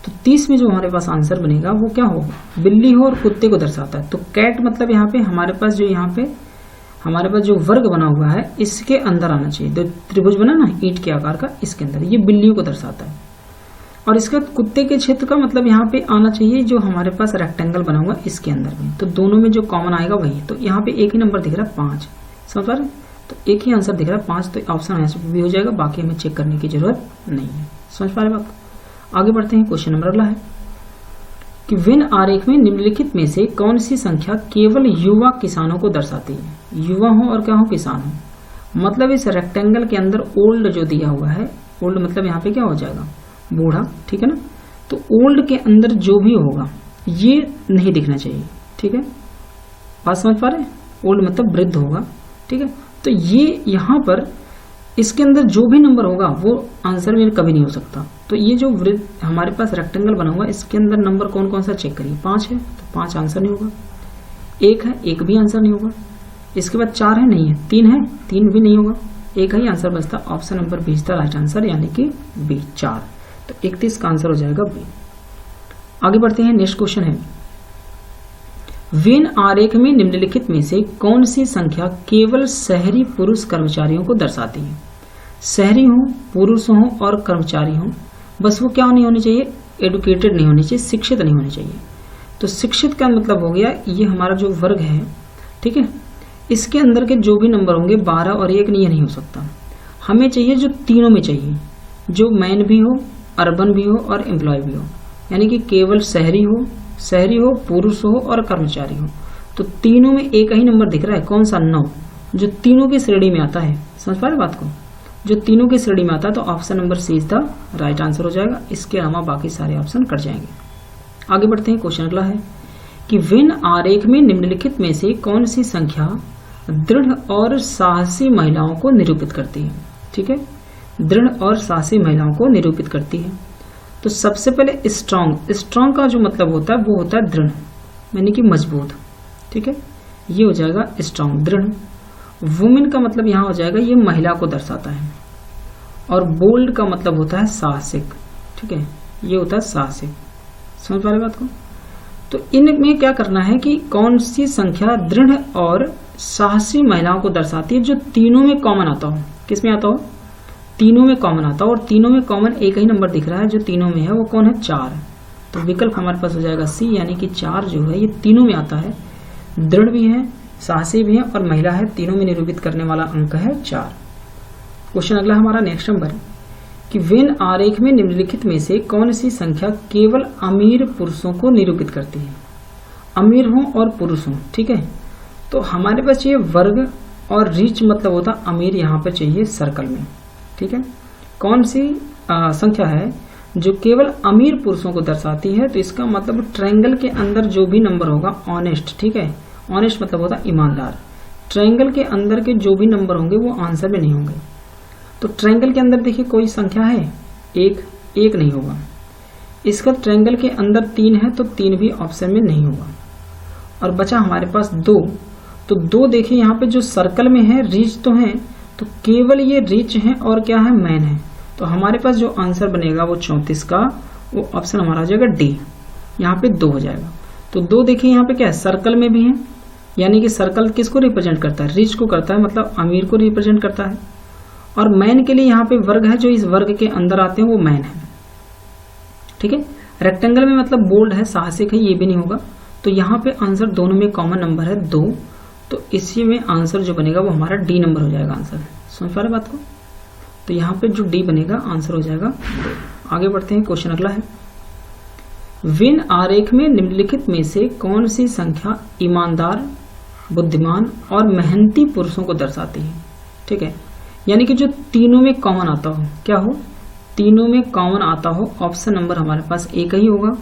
तो 30 में जो हमारे पास आंसर बनेगा वो क्या होगा? बिल्ली हो और कुत्ते को दर्शाता है, तो कैट मतलब यहाँ पे हमारे पास जो हमारे पास जो वर्ग बना हुआ है इसके अंदर आना चाहिए। तो त्रिभुज बना ना ईंट के आकार का, इसके अंदर ये बिल्लियों को दर्शाता है। और इसका कुत्ते के क्षेत्र का मतलब यहाँ पे आना चाहिए जो हमारे पास रेक्टेंगल बना हुआ इसके अंदर में, तो दोनों में जो कॉमन आएगा वही। तो यहाँ पे एक ही नंबर दिख रहा है 5, समझ पा रहे? तो एक ही आंसर दिख रहा है 5, तो ऑप्शन आंसर भी हो जाएगा, बाकी हमें चेक करने की जरूरत नहीं है। समझ पा रहे बात? आगे बढ़ते हैं, क्वेश्चन नंबर अगला है कि वेन आरेख में निम्नलिखित में से कौन सी संख्या केवल युवा किसानों को दर्शाती है? युवा हो और क्या हो? किसान हो। मतलब इस रेक्टेंगल के अंदर ओल्ड जो दिया हुआ है, ओल्ड मतलब यहाँ पे क्या हो जाएगा? बूढ़ा, ठीक है ना। तो ओल्ड के अंदर जो भी होगा ये नहीं दिखना चाहिए, ठीक है। बात समझ पा रहे हैं? ओल्ड मतलब वृद्ध होगा, ठीक है। तो ये यहाँ पर इसके अंदर जो भी नंबर होगा वो आंसर में कभी नहीं हो सकता। तो ये जो वृत्त हमारे पास रेक्टेंगल बना हुआ है, इसके अंदर नंबर कौन कौन सा चेक करिए। 5 है तो 5 आंसर नहीं होगा, 1 है 1 भी आंसर नहीं होगा, इसके बाद 4 है नहीं है, 3 है 3 भी नहीं होगा, 1 ही आंसर बचता। Option number B is the right answer, यानी कि बी 4। तो 31 का आंसर हो जाएगा बी। आगे बढ़ते हैं, नेक्स्ट क्वेश्चन है, वेन आरेख में निम्नलिखित में से कौन सी संख्या केवल शहरी पुरुष कर्मचारियों को दर्शाती है। शहरी हो, पुरुष हो और कर्मचारी हो, बस वो क्या नहीं होनी चाहिए, एडुकेटेड नहीं होनी चाहिए, शिक्षित नहीं होनी चाहिए। तो शिक्षित का मतलब हो गया ये हमारा जो वर्ग है, ठीक है, इसके अंदर के जो भी नंबर होंगे 12 और 1 नहीं हो सकता। हमें चाहिए जो तीनों में चाहिए, जो मैन भी हो, अर्बन भी हो और एम्प्लॉय भी हो, यानी कि केवल शहरी हो, पुरुष हो और कर्मचारी हो। तो तीनों में एक ही नंबर दिख रहा है, कौन सा, 9, जो तीनों की श्रेणी में आता है। समझ पा रहे बात को, जो तीनों की श्रेणी में आता है। तो option number C is the right answer हो जाएगा। इसके अलावा बाकी सारे ऑप्शन कट जाएंगे। आगे बढ़ते हैं, क्वेश्चन अगला है कि वेन आरेख में निम्नलिखित में से कौन सी संख्या दृढ़ और साहसी महिलाओं को निरूपित करती है। ठीक है, दृढ़ और साहसी महिलाओं को निरूपित करती है। तो सबसे पहले स्ट्रॉन्ग का जो मतलब होता है वो होता है दृढ़, यानी कि मजबूत। ठीक है, ये हो जाएगा स्ट्रॉन्ग, दृढ़। वुमेन का मतलब यहाँ हो जाएगा ये महिला को दर्शाता है। और बोल्ड का मतलब होता है साहसिक। ठीक है, ये होता है साहसिक। समझ पा रहे बात को। तो इनमें क्या करना है कि कौन सी संख्या दृढ़ और साहसी महिलाओं को दर्शाती है, जो तीनों में कॉमन आता हो। किस में आता हो, तीनों में कॉमन आता हो। और तीनों में कॉमन एक ही नंबर दिख रहा है जो तीनों में है, वो कौन है, 4। तो विकल्प हमारे पास हो जाएगा सी, यानी कि 4 जो है ये तीनों में आता है, दृढ़ भी है, साहसी भी है और महिला है। तीनों में निरूपित करने वाला अंक है 4। क्वेश्चन अगला हमारा नेक्स्ट नंबर कि वेन आरेख में निम्नलिखित में से कौन सी संख्या केवल अमीर पुरुषों को निरूपित करती है। अमीर हो और पुरुष हो। ठीक है, तो हमारे पास ये वर्ग और रिच मतलब होता अमीर, यहाँ पे चाहिए सर्कल में। ठीक है, कौन सी संख्या है जो केवल अमीर पुरुषों को दर्शाती है। तो इसका मतलब ट्रायंगल के अंदर जो भी नंबर होगा ऑनेस्ट। ठीक है, ऑनेस्ट मतलब होता ईमानदार। ट्रायंगल के अंदर के जो भी नंबर होंगे वो आंसर में नहीं होंगे। तो ट्रायंगल के अंदर देखिए कोई संख्या है, एक नहीं होगा। इसका ट्रायंगल के अंदर 3 है तो 3 भी ऑप्शन में नहीं होगा। और बचा हमारे पास 2। तो 2 देखिए यहाँ पे जो सर्कल में है, रिच तो है, तो केवल ये रिच है और क्या है, मैन है। तो हमारे पास जो आंसर बनेगा वो 34 का, वो ऑप्शन हमारा हो जाएगा डी। यहाँ पे 2 हो जाएगा। तो 2 देखिए यहाँ पे क्या है, सर्कल में भी है, यानी कि सर्कल किसको रिप्रेजेंट करता है, रिच को करता है, मतलब अमीर को रिप्रेजेंट करता है। और मैन के लिए यहाँ पे वर्ग है, जो इस वर्ग के अंदर आते हैं वो मैन है। ठीक है, रेक्टेंगल में मतलब बोल्ड है, साहसिक है, ये भी नहीं होगा। तो यहाँ पे आंसर दोनों में कॉमन नंबर है 2। तो इसी में आंसर जो बनेगा वो हमारा डी नंबर हो जाएगा आंसर। समझ पा रहे बात को। तो यहाँ पे जो डी बनेगा आंसर हो जाएगा 2। आगे बढ़ते हैं, क्वेश्चन अगला है, वेन आरेख में निम्नलिखित में से कौन सी संख्या ईमानदार, बुद्धिमान और मेहनती पुरुषों को दर्शाती है। ठीक है, यानी कि जो तीनों में कॉमन आता हो, क्या हो, तीनों में कॉमन आता हो। ऑप्शन नंबर हमारे पास एक ही होगा,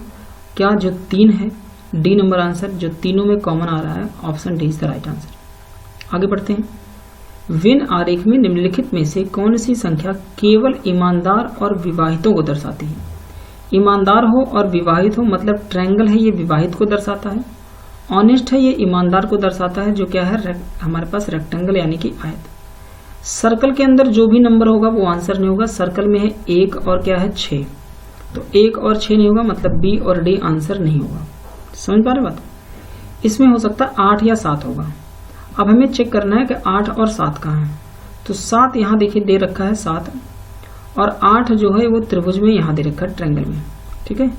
क्या, जो 3 है, डी नंबर आंसर, जो तीनों में कॉमन आ रहा है, option D is the right answer. आगे बढ़ते हैं, वेन आरेख में निम्नलिखित में से कौन सी संख्या केवल ईमानदार और विवाहितों को दर्शाती है। ईमानदार हो और विवाहित हो, मतलब ट्रायंगल है ये विवाहित को दर्शाता है। ऑनेस्ट है ये ईमानदार को दर्शाता है, जो क्या है, हमारे पास रेक्टेंगल यानी कि आयत। सर्कल के अंदर जो भी नंबर होगा वो आंसर नहीं होगा। सर्कल में है 1 और क्या है, 6। तो 1 और 6 नहीं होगा, मतलब बी और डी आंसर नहीं होगा। समझ पा रहे बात। इसमें हो सकता है 8 या 7 होगा। अब हमें चेक करना है कि 8 और 7 कहाँ है। तो 7 यहाँ देखिए दे रखा है 7, और 8 जो है वो त्रिभुज में यहाँ दे रखा है, ट्रायंगल में। ठीक है,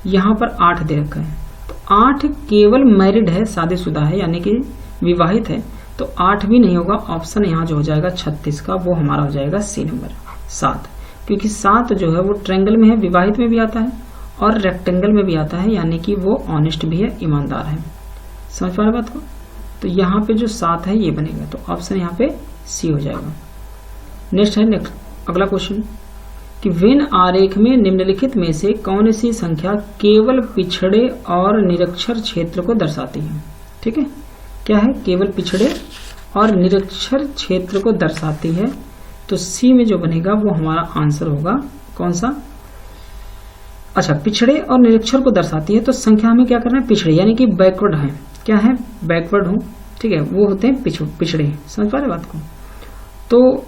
यहाँ पर 8 दे रखा है। तो 8 केवल मैरिड है, शादीशुदा है, यानी कि विवाहित है। तो 8 भी नहीं होगा। ऑप्शन यहाँ जो हो जाएगा 36 का, वो हमारा हो जाएगा सी नंबर 7, क्योंकि 7 जो है वो ट्रायंगल में है, विवाहित में भी आता है और रेक्टेंगल में भी आता है, यानी कि वो ऑनेस्ट भी है, ईमानदार है। समझ पा रहे बात को। तो यहाँ पे जो 7 है ये बनेगा, तो ऑप्शन यहाँ पे सी हो जाएगा। नेक्स्ट है अगला क्वेश्चन कि वेन आरेख में निम्नलिखित में से कौन सी संख्या केवल पिछड़े और निरक्षर क्षेत्र को दर्शाती है। ठीक है, क्या है, केवल पिछड़े और निरक्षर क्षेत्र को दर्शाती है। तो सी में जो बनेगा वो हमारा आंसर होगा कौन सा? अच्छा, पिछड़े और निरक्षर को दर्शाती है, तो संख्या हमें क्या करना है? पिछड़े यानी कि बैकवर्ड है। क्या है? बैकवर्ड हो, ठीक है, वो होते हैं पिछड़े। समझ पा रहे बात को? तो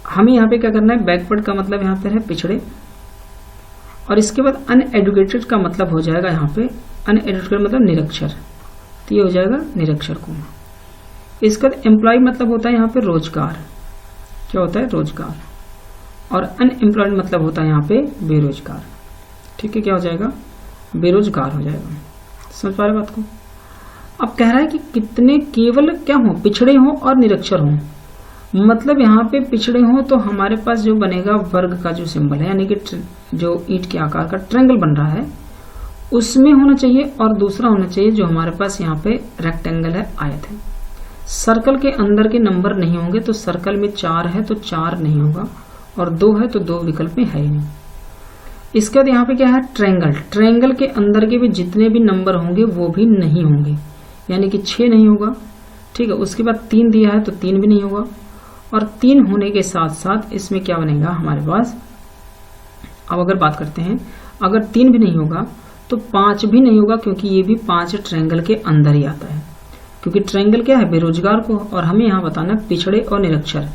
हमें यहाँ पे क्या करना है? बैकवर्ड का मतलब यहाँ पे है पिछड़े, और इसके बाद अनएडुकेटेड का मतलब हो जाएगा यहाँ पे, अनएडुकेटेड मतलब निरक्षर, तो ये हो जाएगा निरक्षर को। इसका एम्प्लॉय मतलब होता है यहाँ पे रोजगार, क्या होता है? रोजगार, और अनएम्प्लॉयड मतलब होता है यहाँ पे बेरोजगार। ठीक है, क्या हो जाएगा? बेरोजगार हो जाएगा। समझ पा रहे बात को? अब कह रहा है कि कितने केवल क्या हो? पिछड़े हो और निरक्षर हो। मतलब यहाँ पे पिछड़े हो तो हमारे पास जो बनेगा वर्ग का जो सिंबल है, यानी कि जो ईंट के आकार का ट्रायंगल बन रहा है उसमें होना चाहिए, और दूसरा होना चाहिए जो हमारे पास यहाँ पे रेक्टेंगल है, आयत है। सर्कल के अंदर के नंबर नहीं होंगे, तो सर्कल में 4 है तो 4 नहीं होगा, और 2 है तो 2 विकल्प में है ही नहीं। इसके बाद यहाँ पे क्या है? ट्रायंगल। ट्रायंगल के अंदर के भी जितने भी नंबर होंगे वो भी नहीं होंगे, यानी कि 6 नहीं होगा। ठीक है, उसके बाद 3 दिया है तो 3 भी नहीं होगा, और 3 होने के साथ साथ इसमें क्या बनेगा हमारे पास? अब अगर बात करते हैं, अगर 3 भी नहीं होगा तो 5 भी नहीं होगा, क्योंकि ये भी 5 ट्रायंगल के अंदर ही आता है। क्योंकि ट्रायंगल क्या है? बेरोजगार को, और हमें यहाँ बताना पिछड़े और निरक्षर,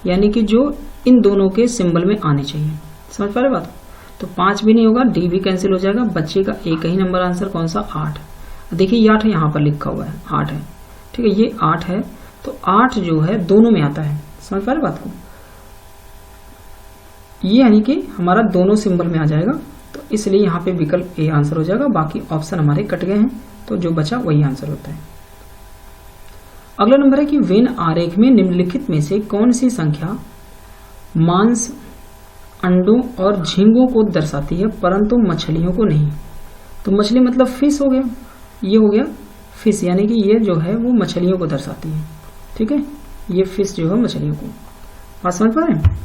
यानी कि जो इन दोनों के सिंबल में आने चाहिए। समझ पा रहे बात? तो 5 भी नहीं होगा, डी भी कैंसिल हो जाएगा, बचेगा एक ही नंबर आंसर, कौन सा? 8। देखिए ये 8 यहाँ पर लिखा हुआ है, 8 है। ठीक है, ये 8 है, तो 8 जो है दोनों में आता है। समझ पा रहे बात को? ये यानी कि हमारा दोनों सिंबल में आ जाएगा, तो इसलिए यहाँ पे विकल्प ए आंसर हो जाएगा। बाकी ऑप्शन हमारे कट गए हैं, तो जो बचा वही आंसर होता है। अगला नंबर है कि वेन आरेख में निम्नलिखित में से कौन सी संख्या मांस, अंडों और झींगों को दर्शाती है परंतु मछलियों को नहीं? तो मछली मतलब फिश हो गया, ये हो गया फिश, यानी कि ये जो है वो मछलियों को दर्शाती है। ठीक है, ये फिश जो है मछलियों को, बात समझ पा रहे हैं?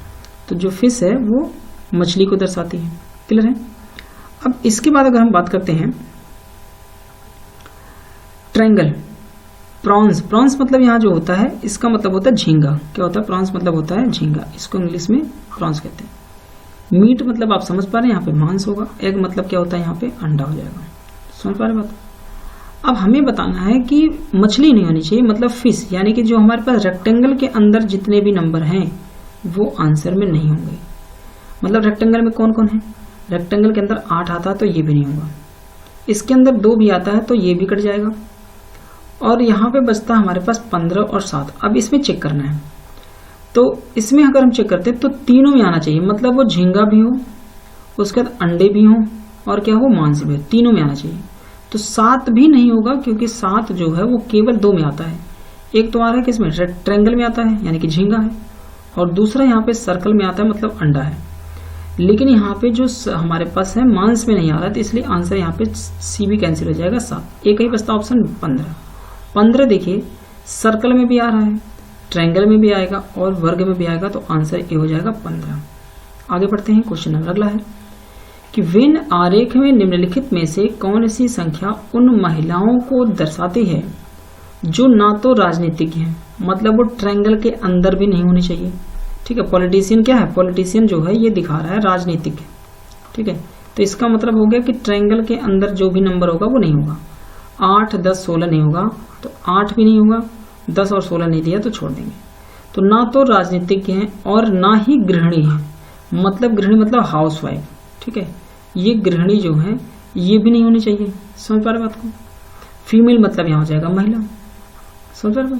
तो जो फिश है वो मछली को दर्शाती है। क्लियर है? अब इसके बाद अगर हम बात करते हैं ट्रायंगल, प्रॉन्स। प्रॉन्स मतलब यहाँ जो होता है इसका मतलब होता है झींगा। क्या होता है? प्रॉन्स मतलब होता है झींगा, इसको इंग्लिश में प्रॉन्स कहते हैं। मीट मतलब आप समझ पा रहे हैं, यहाँ पे मांस होगा। एग मतलब क्या होता है? यहाँ पे अंडा हो जाएगा। समझ पा रहे बात? अब हमें बताना है कि मछली नहीं होनी चाहिए, मतलब फिश, यानी कि जो हमारे पास रेक्टेंगल के अंदर जितने भी नंबर हैं वो आंसर में नहीं होंगे। मतलब रेक्टेंगल में कौन कौन है? रेक्टेंगल के अंदर 8 आता है तो ये भी नहीं होगा, इसके अंदर 2 भी आता है तो ये भी कट जाएगा, और यहाँ पे बचता है हमारे पास 15 और 7। अब इसमें चेक करना है, तो इसमें अगर हम चेक करते हैं तो तीनों में आना चाहिए, मतलब वो झींगा भी हो, उसके बाद अंडे भी हो, और क्या हो? मांस भी हो, तीनों में आना चाहिए। तो 7 भी नहीं होगा, क्योंकि 7 जो है वो केवल 2 में आता है। एक तो आ रहा है किसमें? ट्रायंगल में आता है, यानी कि झींगा है, और दूसरा यहाँ पे सर्कल में आता है, मतलब अंडा है। लेकिन यहाँ पे जो हमारे पास है मांस में नहीं आ रहा है, तो इसलिए आंसर यहाँ पे सी भी कैंसिल हो जाएगा। 7, एक ही बचता ऑप्शन 15। 15 देखिए सर्कल में भी आ रहा है, ट्रायंगल में भी आएगा और वर्ग में भी आएगा, तो आंसर ए हो जाएगा 15। आगे बढ़ते हैं, क्वेश्चन नंबर अगला है कि वेन आरेख में निम्नलिखित में से कौन सी संख्या उन महिलाओं को दर्शाती है जो ना तो राजनीतिज्ञ हैं, मतलब वो ट्रायंगल के अंदर भी नहीं होनी चाहिए। ठीक है, पॉलिटिशियन क्या है? पॉलिटिशियन जो है ये दिखा रहा है राजनीतिज्ञ। ठीक है, तो इसका मतलब हो गया कि ट्रायंगल के अंदर जो भी नंबर होगा वो नहीं होगा। 8, 10, 16 नहीं होगा, तो 8 भी नहीं होगा, 10 और 16 नहीं दिया तो छोड़ देंगे। तो ना तो राजनीतिज्ञ हैं और ना ही गृहिणी है, मतलब गृहिणी मतलब हाउसवाइफ। ठीक है, ये गृहिणी जो है ये भी नहीं होनी चाहिए। समझ पा रहे बात को? फीमेल मतलब यहाँ हो जाएगा महिला। समझ पा रहे?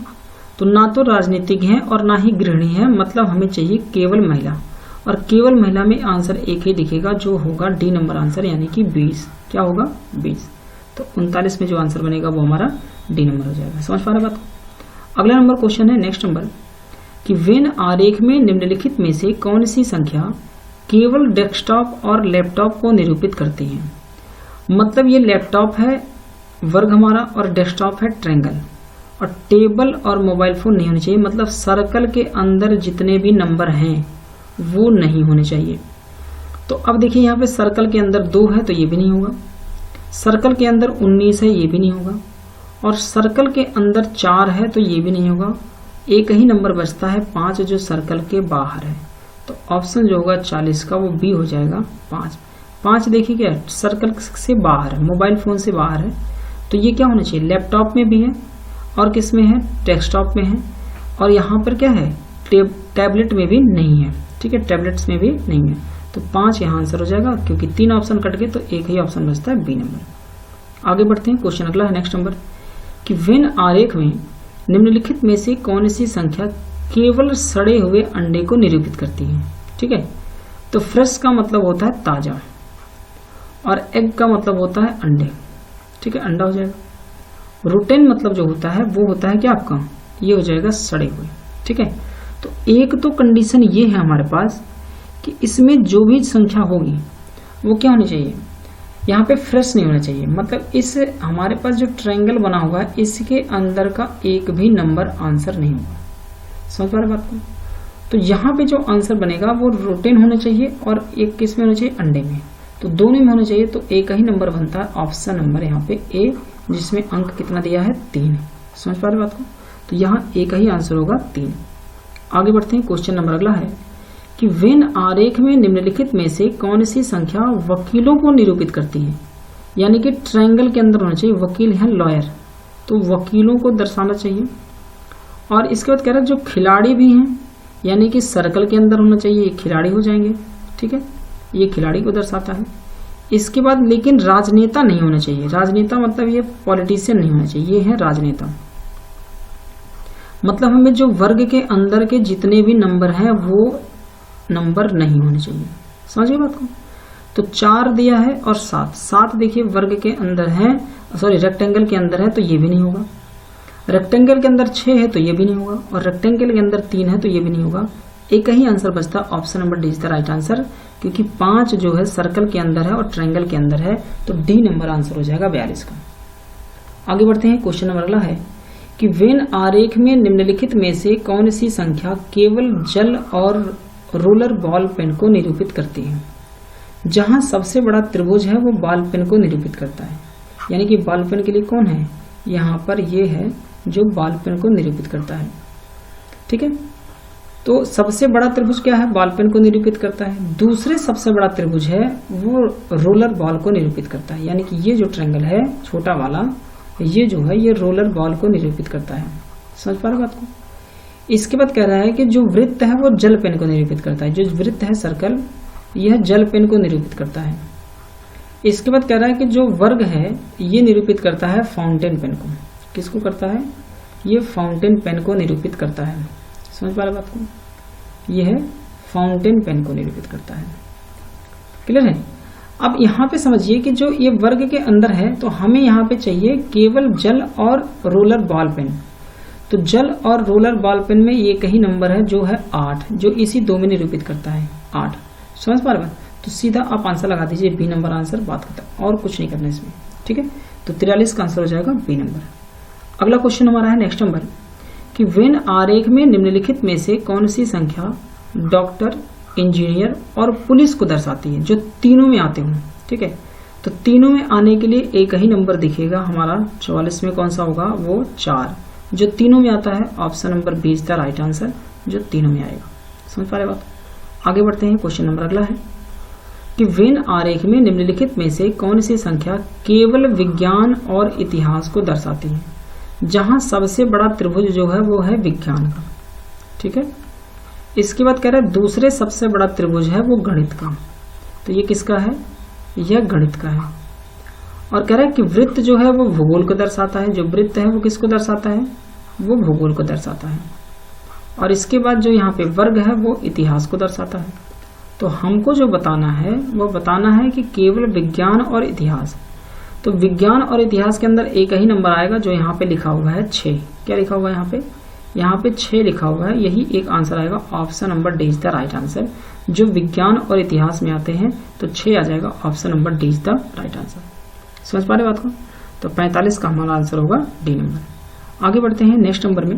तो ना तो राजनीतिज्ञ है और ना ही गृहिणी है, मतलब हमें चाहिए केवल महिला, और केवल महिला में आंसर एक ही दिखेगा जो होगा डी नंबर आंसर, यानी कि 20। क्या होगा? 20। तो 39 में जो आंसर बनेगा वो हमारा डी नंबर हो जाएगा। समझ पा रहे बात को? अगला नंबर क्वेश्चन है, नेक्स्ट नंबर, कि वेन आरेख में निम्नलिखित में से कौन सी संख्या केवल डेस्कटॉप और लैपटॉप को निरूपित करती है? मतलब ये लैपटॉप है वर्ग हमारा, और डेस्कटॉप है ट्रायंगल, और टेबल और मोबाइल फोन नहीं होने चाहिए, मतलब सर्कल के अंदर जितने भी नंबर हैं वो नहीं होने चाहिए। तो अब देखिए यहाँ पे सर्कल के अंदर 2 है तो ये भी नहीं होगा, सर्कल के अंदर 19 है ये भी नहीं होगा, और सर्कल के अंदर 4 है तो ये भी नहीं होगा, एक ही नंबर बचता है 5 जो सर्कल के बाहर है। तो ऑप्शन जो होगा 40 का वो बी हो जाएगा 5। 5 देखिए क्या है, सर्कल से बाहर है, मोबाइल फोन से बाहर है। तो ये क्या होना चाहिए, लैपटॉप में भी है और किस में है, डेस्कटॉप में है, और यहाँ पर क्या है, टैबलेट में भी नहीं है। ठीक है, टैबलेट्स में भी नहीं है। तो 5 यहाँ आंसर हो जाएगा, क्योंकि 3 ऑप्शन कट गए तो एक ही ऑप्शन बचता है बी नंबर। आगे बढ़ते हैं, क्वेश्चन अगला है नेक्स्ट नंबर कि वेन आरेख में निम्नलिखित में से कौन सी संख्या केवल सड़े हुए अंडे को निरूपित करती है। ठीक है, तो फ्रेश का मतलब होता है ताजा और एग का मतलब होता है अंडे। ठीक है, अंडा हो जाएगा। रोटेन मतलब जो होता है वो होता है क्या आपका, ये हो जाएगा सड़े हुए। ठीक है, तो एक तो कंडीशन ये है हमारे पास कि इसमें जो भी संख्या होगी वो क्या होनी चाहिए, यहाँ पे फ्रेश नहीं होना चाहिए। मतलब इस हमारे पास जो ट्रायंगल बना हुआ है इसके अंदर का एक भी नंबर आंसर नहीं होगा। समझ पा रहे बात को। तो यहाँ पे जो आंसर बनेगा वो रोटेन होना चाहिए और एक किस में होना चाहिए, अंडे में। तो दोनों में होना चाहिए। तो एक ही नंबर बनता है ऑप्शन नंबर यहाँ पे ए, जिसमें अंक कितना दिया है 3। समझ पा रहे बात को। तो यहाँ एक ही आंसर होगा 3। आगे बढ़ते हैं, क्वेश्चन नंबर अगला है कि वेन आरेख में निम्नलिखित में से कौन सी संख्या वकीलों को निरूपित करती है। यानी कि ट्रायंगल के अंदर होना चाहिए, वकील है लॉयर, तो वकीलों को दर्शाना चाहिए। और इसके बाद कह रहा है जो खिलाड़ी भी हैं, यानी कि सर्कल के अंदर होना चाहिए, ये खिलाड़ी हो जाएंगे। ठीक है, ये खिलाड़ी को दर्शाता है। इसके बाद लेकिन राजनेता नहीं होना चाहिए। राजनेता मतलब ये पॉलिटिशियन नहीं होना चाहिए, ये है राजनेता। मतलब हमें जो वर्ग के अंदर के जितने भी नंबर हैं वो नंबर नहीं होने चाहिए। समझिए बात को। तो 4 दिया है और 7 देखिए वर्ग के अंदर है, सॉरी रेक्टेंगल के अंदर है, तो ये भी नहीं होगा। रेक्टेंगल के अंदर 6 है तो ये भी नहीं होगा, और रेक्टेंगल के अंदर 3 है तो ये भी नहीं होगा। एक ही आंसर बचता, option number D is the right answer, क्योंकि 5 जो है सर्कल के अंदर है और ट्रायंगल के अंदर है। तो डी नंबर आंसर हो जाएगा 42 का। आगे बढ़ते हैं, क्वेश्चन नंबर अगला है कि वेन आरेख में निम्नलिखित में से कौन सी संख्या केवल जल और रोलर बॉल पेन को निरूपित करती है। जहां सबसे बड़ा त्रिभुज है वो बॉल पेन को निरूपित करता है। यानी कि बॉल पेन के लिए कौन है, यहाँ पर ये है जो बॉल पेन को निरूपित करता है। ठीक है, तो सबसे बड़ा त्रिभुज क्या है, बॉल पेन को निरूपित करता है। दूसरे सबसे बड़ा त्रिभुज है वो रोलर बॉल को निरूपित करता है। यानी कि ये जो ट्रायंगल है छोटा वाला, ये जो है ये रोलर बॉल को निरूपित करता है। समझ पा रहे बात को। इसके बाद कह रहा है कि जो वृत्त है वो जल पेन को निरूपित करता है। जो वृत्त है सर्कल, यह जल पेन को निरूपित करता है। इसके बाद कह रहा है कि जो वर्ग है ये निरूपित करता है फाउंटेन पेन को। किसको करता है, ये फाउंटेन पेन को निरूपित करता है। समझ पा रहे बात को। यह है फाउंटेन पेन को निरूपित करता है। क्लियर है। अब यहाँ पे समझिए कि जो ये वर्ग के अंदर है तो हमें यहाँ पे चाहिए केवल जल और रोलर बॉल पेन। तो जल और रोलर बॉल पेन में एक ही नंबर है जो है 8, जो इसी 2 में निरूपित करता है 8। समझ पा रहे हैं। तो सीधा आप आंसर लगा दीजिए, बी नंबर आंसर, बात खत्म, और कुछ नहीं करना इसमें। ठीक है, तो 43 का आंसर हो जाएगा बी नंबर। अगला क्वेश्चन हमारा है नेक्स्ट नंबर कि वेन आरेख में निम्नलिखित में से कौन सी संख्या डॉक्टर, इंजीनियर और पुलिस को दर्शाती है, जो तीनों में आते हों। ठीक है, तो तीनों में आने के लिए एक ही नंबर दिखेगा हमारा। 44 में कौन सा होगा, वो 4, जो तीनों में आता है। Option number B is the right answer, जो तीनों में आएगा। समझ पा रहे बात। आगे बढ़ते हैं, क्वेश्चन नंबर अगला है कि वेन आरेख में निम्नलिखित में से कौन सी संख्या केवल विज्ञान और इतिहास को दर्शाती है। जहां सबसे बड़ा त्रिभुज जो है वो है विज्ञान का। ठीक है, इसके बाद कह रहा है दूसरे सबसे बड़ा त्रिभुज है वो गणित का। तो ये किसका है, यह गणित का है। और कह रहा है कि वृत्त जो है वो भूगोल को दर्शाता है। जो वृत्त है वो किसको दर्शाता है, वो भूगोल को दर्शाता है। और इसके बाद जो यहाँ पे वर्ग है वो इतिहास को दर्शाता है। तो हमको जो बताना है वो बताना है कि केवल विज्ञान और इतिहास। तो विज्ञान और इतिहास के अंदर एक ही नंबर आएगा जो यहाँ पे लिखा हुआ है 6। क्या लिखा हुआ है यहाँ पे 6 लिखा हुआ है, यही एक आंसर आएगा। Option number D is the right answer. जो विज्ञान और इतिहास में आते हैं तो 6 आ जाएगा। Option number D is the right answer. समझ पा रहे बात को। तो 45 का हमारा आंसर होगा डी नंबर। आगे बढ़ते हैं नेक्स्ट नंबर में।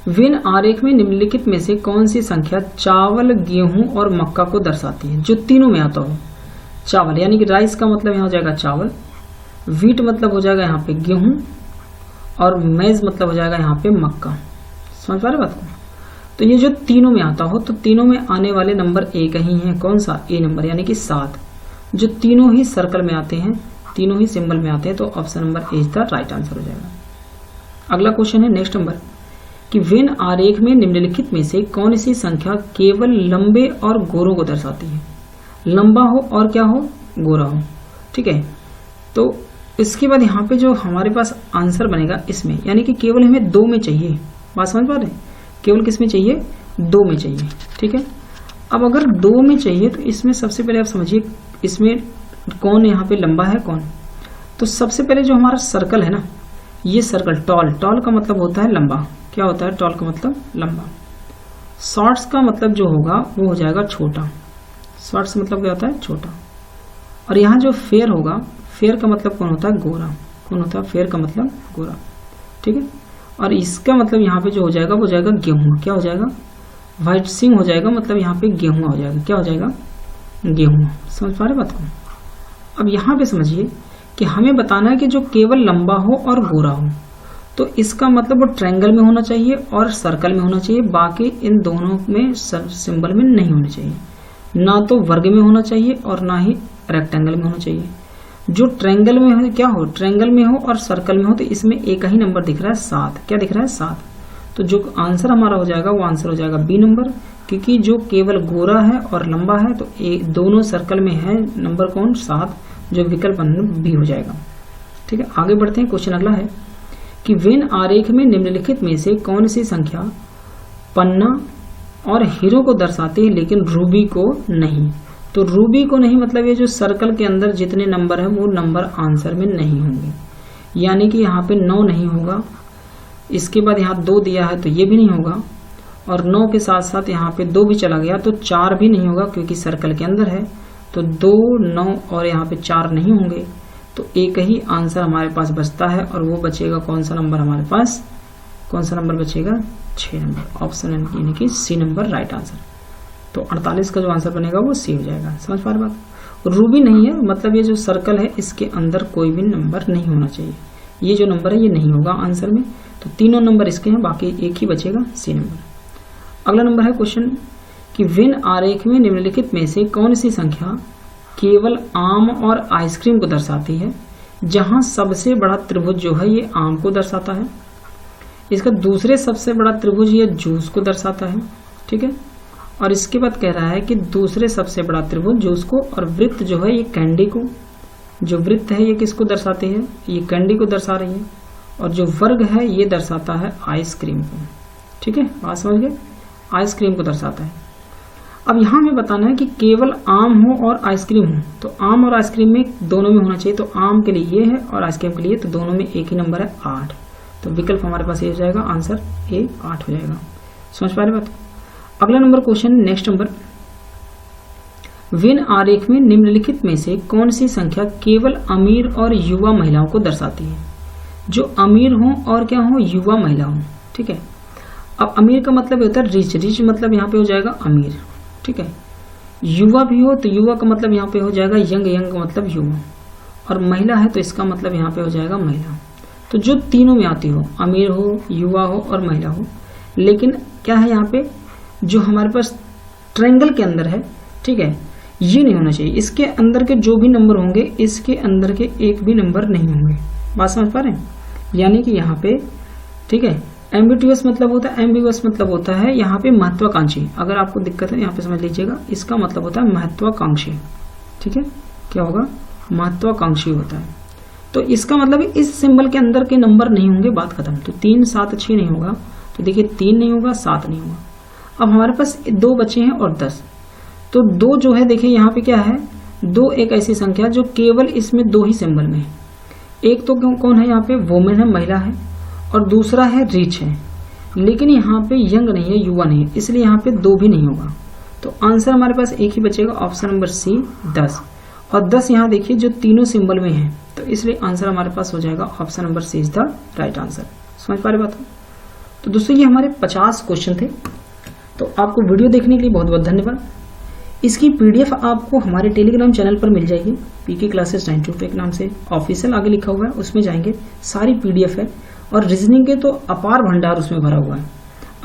वेन आरेख में निम्नलिखित में से कौन सी संख्या चावल, गेहूं और मक्का को दर्शाती है, जो तीनों में आता हो। चावल यानी कि राइस का मतलब यहाँ हो जाएगा चावल, वीट मतलब हो जाएगा यहाँ पे गेहूं, और मैज मतलब हो जाएगा यहाँ पे मक्का। समझ पा रहे बात को? तो ये जो तीनों में आता हो तो तीनों में आने वाले नंबर एक ही है, कौन सा? ए नंबर, यानी कि 7, जो तीनों ही सर्कल में आते हैं, तीनों ही सिंबल में आते हैं, तो option number A is the right answer हो जाएगा। अगला क्वेश्चन है नेक्स्ट नंबर कि वेन आरेख में निम्नलिखित में से कौन सी संख्या केवल लंबे और गोरों को दर्शाती है? लंबा हो और क्या हो? गोरा हो। ठीक है, तो इसके बाद यहाँ पे जो हमारे पास आंसर बनेगा इसमें, यानी कि केवल हमें 2 में चाहिए। बात समझ पा रहे हैं? केवल किस में चाहिए? 2 में चाहिए। ठीक है, अब अगर 2 में चाहिए तो इसमें सबसे पहले आप समझिए इसमें कौन यहाँ पे लंबा है कौन? तो सबसे पहले जो हमारा सर्कल है ना, ये सर्कल टॉल का मतलब होता है लंबा। क्या होता है टॉल का मतलब? लंबा। शॉर्ट्स का मतलब जो होगा वो हो जाएगा छोटा। शॉर्ट्स मतलब क्या होता है? छोटा। और यहाँ जो फेयर होगा, फेयर का मतलब कौन होता है? गोरा। कौन होता है? फेयर का मतलब गोरा। ठीक है, और इसका मतलब यहाँ पे जो हो जाएगा वो हो जाएगा गेहूं। क्या हो जाएगा? व्हाइट सिंह हो जाएगा, मतलब यहाँ पे गेहूं हो जाएगा। क्या हो जाएगा? गेहूं। समझ पा रहे बात को? अब यहाँ पे समझिए कि हमें बताना है कि जो केवल लंबा हो और गोरा हो, तो इसका मतलब वो ट्रायंगल में होना चाहिए और सर्कल में होना चाहिए, बाकी इन दोनों में सिंबल में नहीं होना चाहिए। ना तो वर्ग में होना चाहिए और ना ही रेक्टेंगल में होना चाहिए। जो ट्रायंगल में हो, क्या हो? ट्रायंगल में हो और सर्कल में हो, तो इसमें एक ही नंबर दिख रहा है 7। क्या दिख रहा है? 7। तो जो आंसर हमारा हो जाएगा वो आंसर हो जाएगा बी नंबर, क्योंकि जो केवल गोरा है और लंबा है तो दोनों सर्कल में है नंबर कौन? 7, जो विकल्प बी हो जाएगा। ठीक है, आगे बढ़ते हैं। क्वेश्चन अगला है कि वेन आरेख में निम्नलिखित में से कौन सी संख्या पन्ना और हीरो को दर्शाती है लेकिन रूबी को नहीं? तो रूबी को नहीं मतलब ये जो सर्कल के अंदर जितने नंबर है वो नंबर आंसर में नहीं होंगे, यानी कि यहाँ पे 9 नहीं होगा। इसके बाद यहाँ 2 दिया है तो ये भी नहीं होगा, और 9 के साथ साथ यहाँ पे 2 भी चला गया तो 4 भी नहीं होगा, क्योंकि सर्कल के अंदर है। तो 2, 9 और यहाँ पे 4 नहीं होंगे, तो एक ही आंसर हमारे पास बचता है, और वो बचेगा कौन सा नंबर हमारे पास? कौन सा नंबर बचेगा? 6 नंबर। ऑप्शन यानी कि सी नंबर राइट आंसर। तो 48 का जो आंसर बनेगा वो सी हो जाएगा। समझ पा रहे बात? रूबी नहीं है मतलब ये जो सर्कल है इसके अंदर कोई भी नंबर नहीं होना चाहिए। ये जो नंबर है ये नहीं होगा आंसर में, तो तीनों नंबर इसके हैं, बाकी एक ही बचेगा सी नंबर। अगला नंबर है क्वेश्चन कि वेन आरेख में निम्नलिखित में से कौन सी संख्या केवल आम और आइसक्रीम को दर्शाती है, जहां सबसे बड़ा त्रिभुज जो है ये आम को दर्शाता है, इसका दूसरे सबसे बड़ा त्रिभुज ये जूस को दर्शाता है। ठीक है, और इसके बाद कह रहा है कि दूसरे सबसे बड़ा त्रिभुज जूस को, और वृत्त जो है ये कैंडी को, जो वृत्त है ये किसको दर्शाते हैं? ये कैंडी को दर्शा रही है, और जो वर्ग है ये दर्शाता है आइसक्रीम को। ठीक है, बात समझ गए? आइसक्रीम को दर्शाता है। अब यहाँ हमें बताना है कि केवल आम हो और आइसक्रीम हो, तो आम और आइसक्रीम में दोनों में होना चाहिए, तो आम के लिए ये है और आइसक्रीम के लिए तो दोनों में एक ही नंबर है 8, तो विकल्प हमारे पास ये हो जाएगा आंसर ए 8 हो जाएगा। समझ पा रहे बात? अगला number question next number, when आरेख में निम्नलिखित में से कौन सी संख्या केवल अमीर और युवा महिलाओं को दर्शाती है? जो अमीर हो और क्या हो? युवा महिला हो। ठीक है, अब अमीर का मतलब होता है रिच, रिच मतलब यहाँ पे हो जाएगा अमीर। ठीक है, युवा भी हो तो युवा का मतलब यहाँ पे हो जाएगा यंग, यंग का मतलब युवा, और महिला है तो इसका मतलब यहाँ पे हो जाएगा महिला। तो जो तीनों में आती हो, अमीर हो, युवा हो और महिला हो, लेकिन क्या है यहाँ पे जो हमारे पास ट्रायंगल के अंदर है, ठीक है, ये नहीं होना चाहिए। इसके अंदर के जो भी नंबर होंगे इसके अंदर के एक भी नंबर नहीं होंगे। बात समझ पा रहे हैं? यानी कि यहाँ पे ठीक है, एम्बिटिवस मतलब होता है, एम्बिगुअस मतलब होता है यहाँ पे महत्वाकांक्षी। अगर आपको दिक्कत है यहाँ पे समझ लीजिएगा, इसका मतलब होता है महत्वाकांक्षी। ठीक है, क्या होगा? महत्वाकांक्षी होता है। तो इसका मतलब इस सिंबल के अंदर के नंबर नहीं होंगे, बात खत्म। तो 3, 7, 6 नहीं होगा, तो देखिए 3 नहीं होगा, 7 नहीं होगा। अब हमारे पास 2 बचे हैं और 10, तो 2 जो है देखिए यहाँ पे क्या है, 2 एक ऐसी संख्या जो केवल इसमें 2 ही सिंबल में है। एक तो कौन है यहाँ पे? वोमेन है, महिला है, और दूसरा है रिच है, लेकिन यहाँ पे यंग नहीं है, युवा नहीं है, इसलिए यहाँ पे 2 भी नहीं होगा। तो आंसर हमारे पास एक ही बचेगा, ऑप्शन नंबर सी 10। और 10 यहाँ देखिए जो तीनों सिंबल में है, तो इसलिए आंसर हमारे पास हो जाएगा option number C is the right answer. समझ पा रहे बात? तो दोस्तों ये हमारे 50 क्वेश्चन थे। तो आपको वीडियो देखने के लिए बहुत बहुत धन्यवाद। इसकी पीडीएफ आपको हमारे टेलीग्राम चैनल पर मिल जाएगी, पीके क्लासेस 9 to 5 नाम से ऑफिशियल आगे लिखा हुआ है, उसमें जाएंगे, सारी पीडीएफ है। और रीजनिंग के तो अपार भंडार उसमें भरा हुआ है।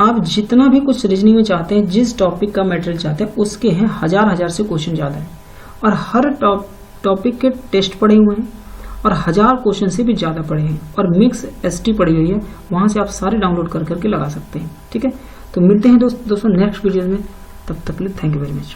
आप जितना भी कुछ रीजनिंग में चाहते हैं, जिस टॉपिक का मटेरियल चाहते हैं, उसके हैं हजार से क्वेश्चन ज़्यादा है, और हर टॉपिक के टेस्ट पड़े हुए हैं और 1000 क्वेश्चन से भी ज़्यादा पड़े हैं, और मिक्स एसटी पड़ी हुई है, वहाँ से आप सारे डाउनलोड कर करके लगा सकते हैं। ठीक है, तो मिलते हैं दोस्तों नेक्स्ट वीडियो में, तब तक के लिए थैंक यू वेरी मच।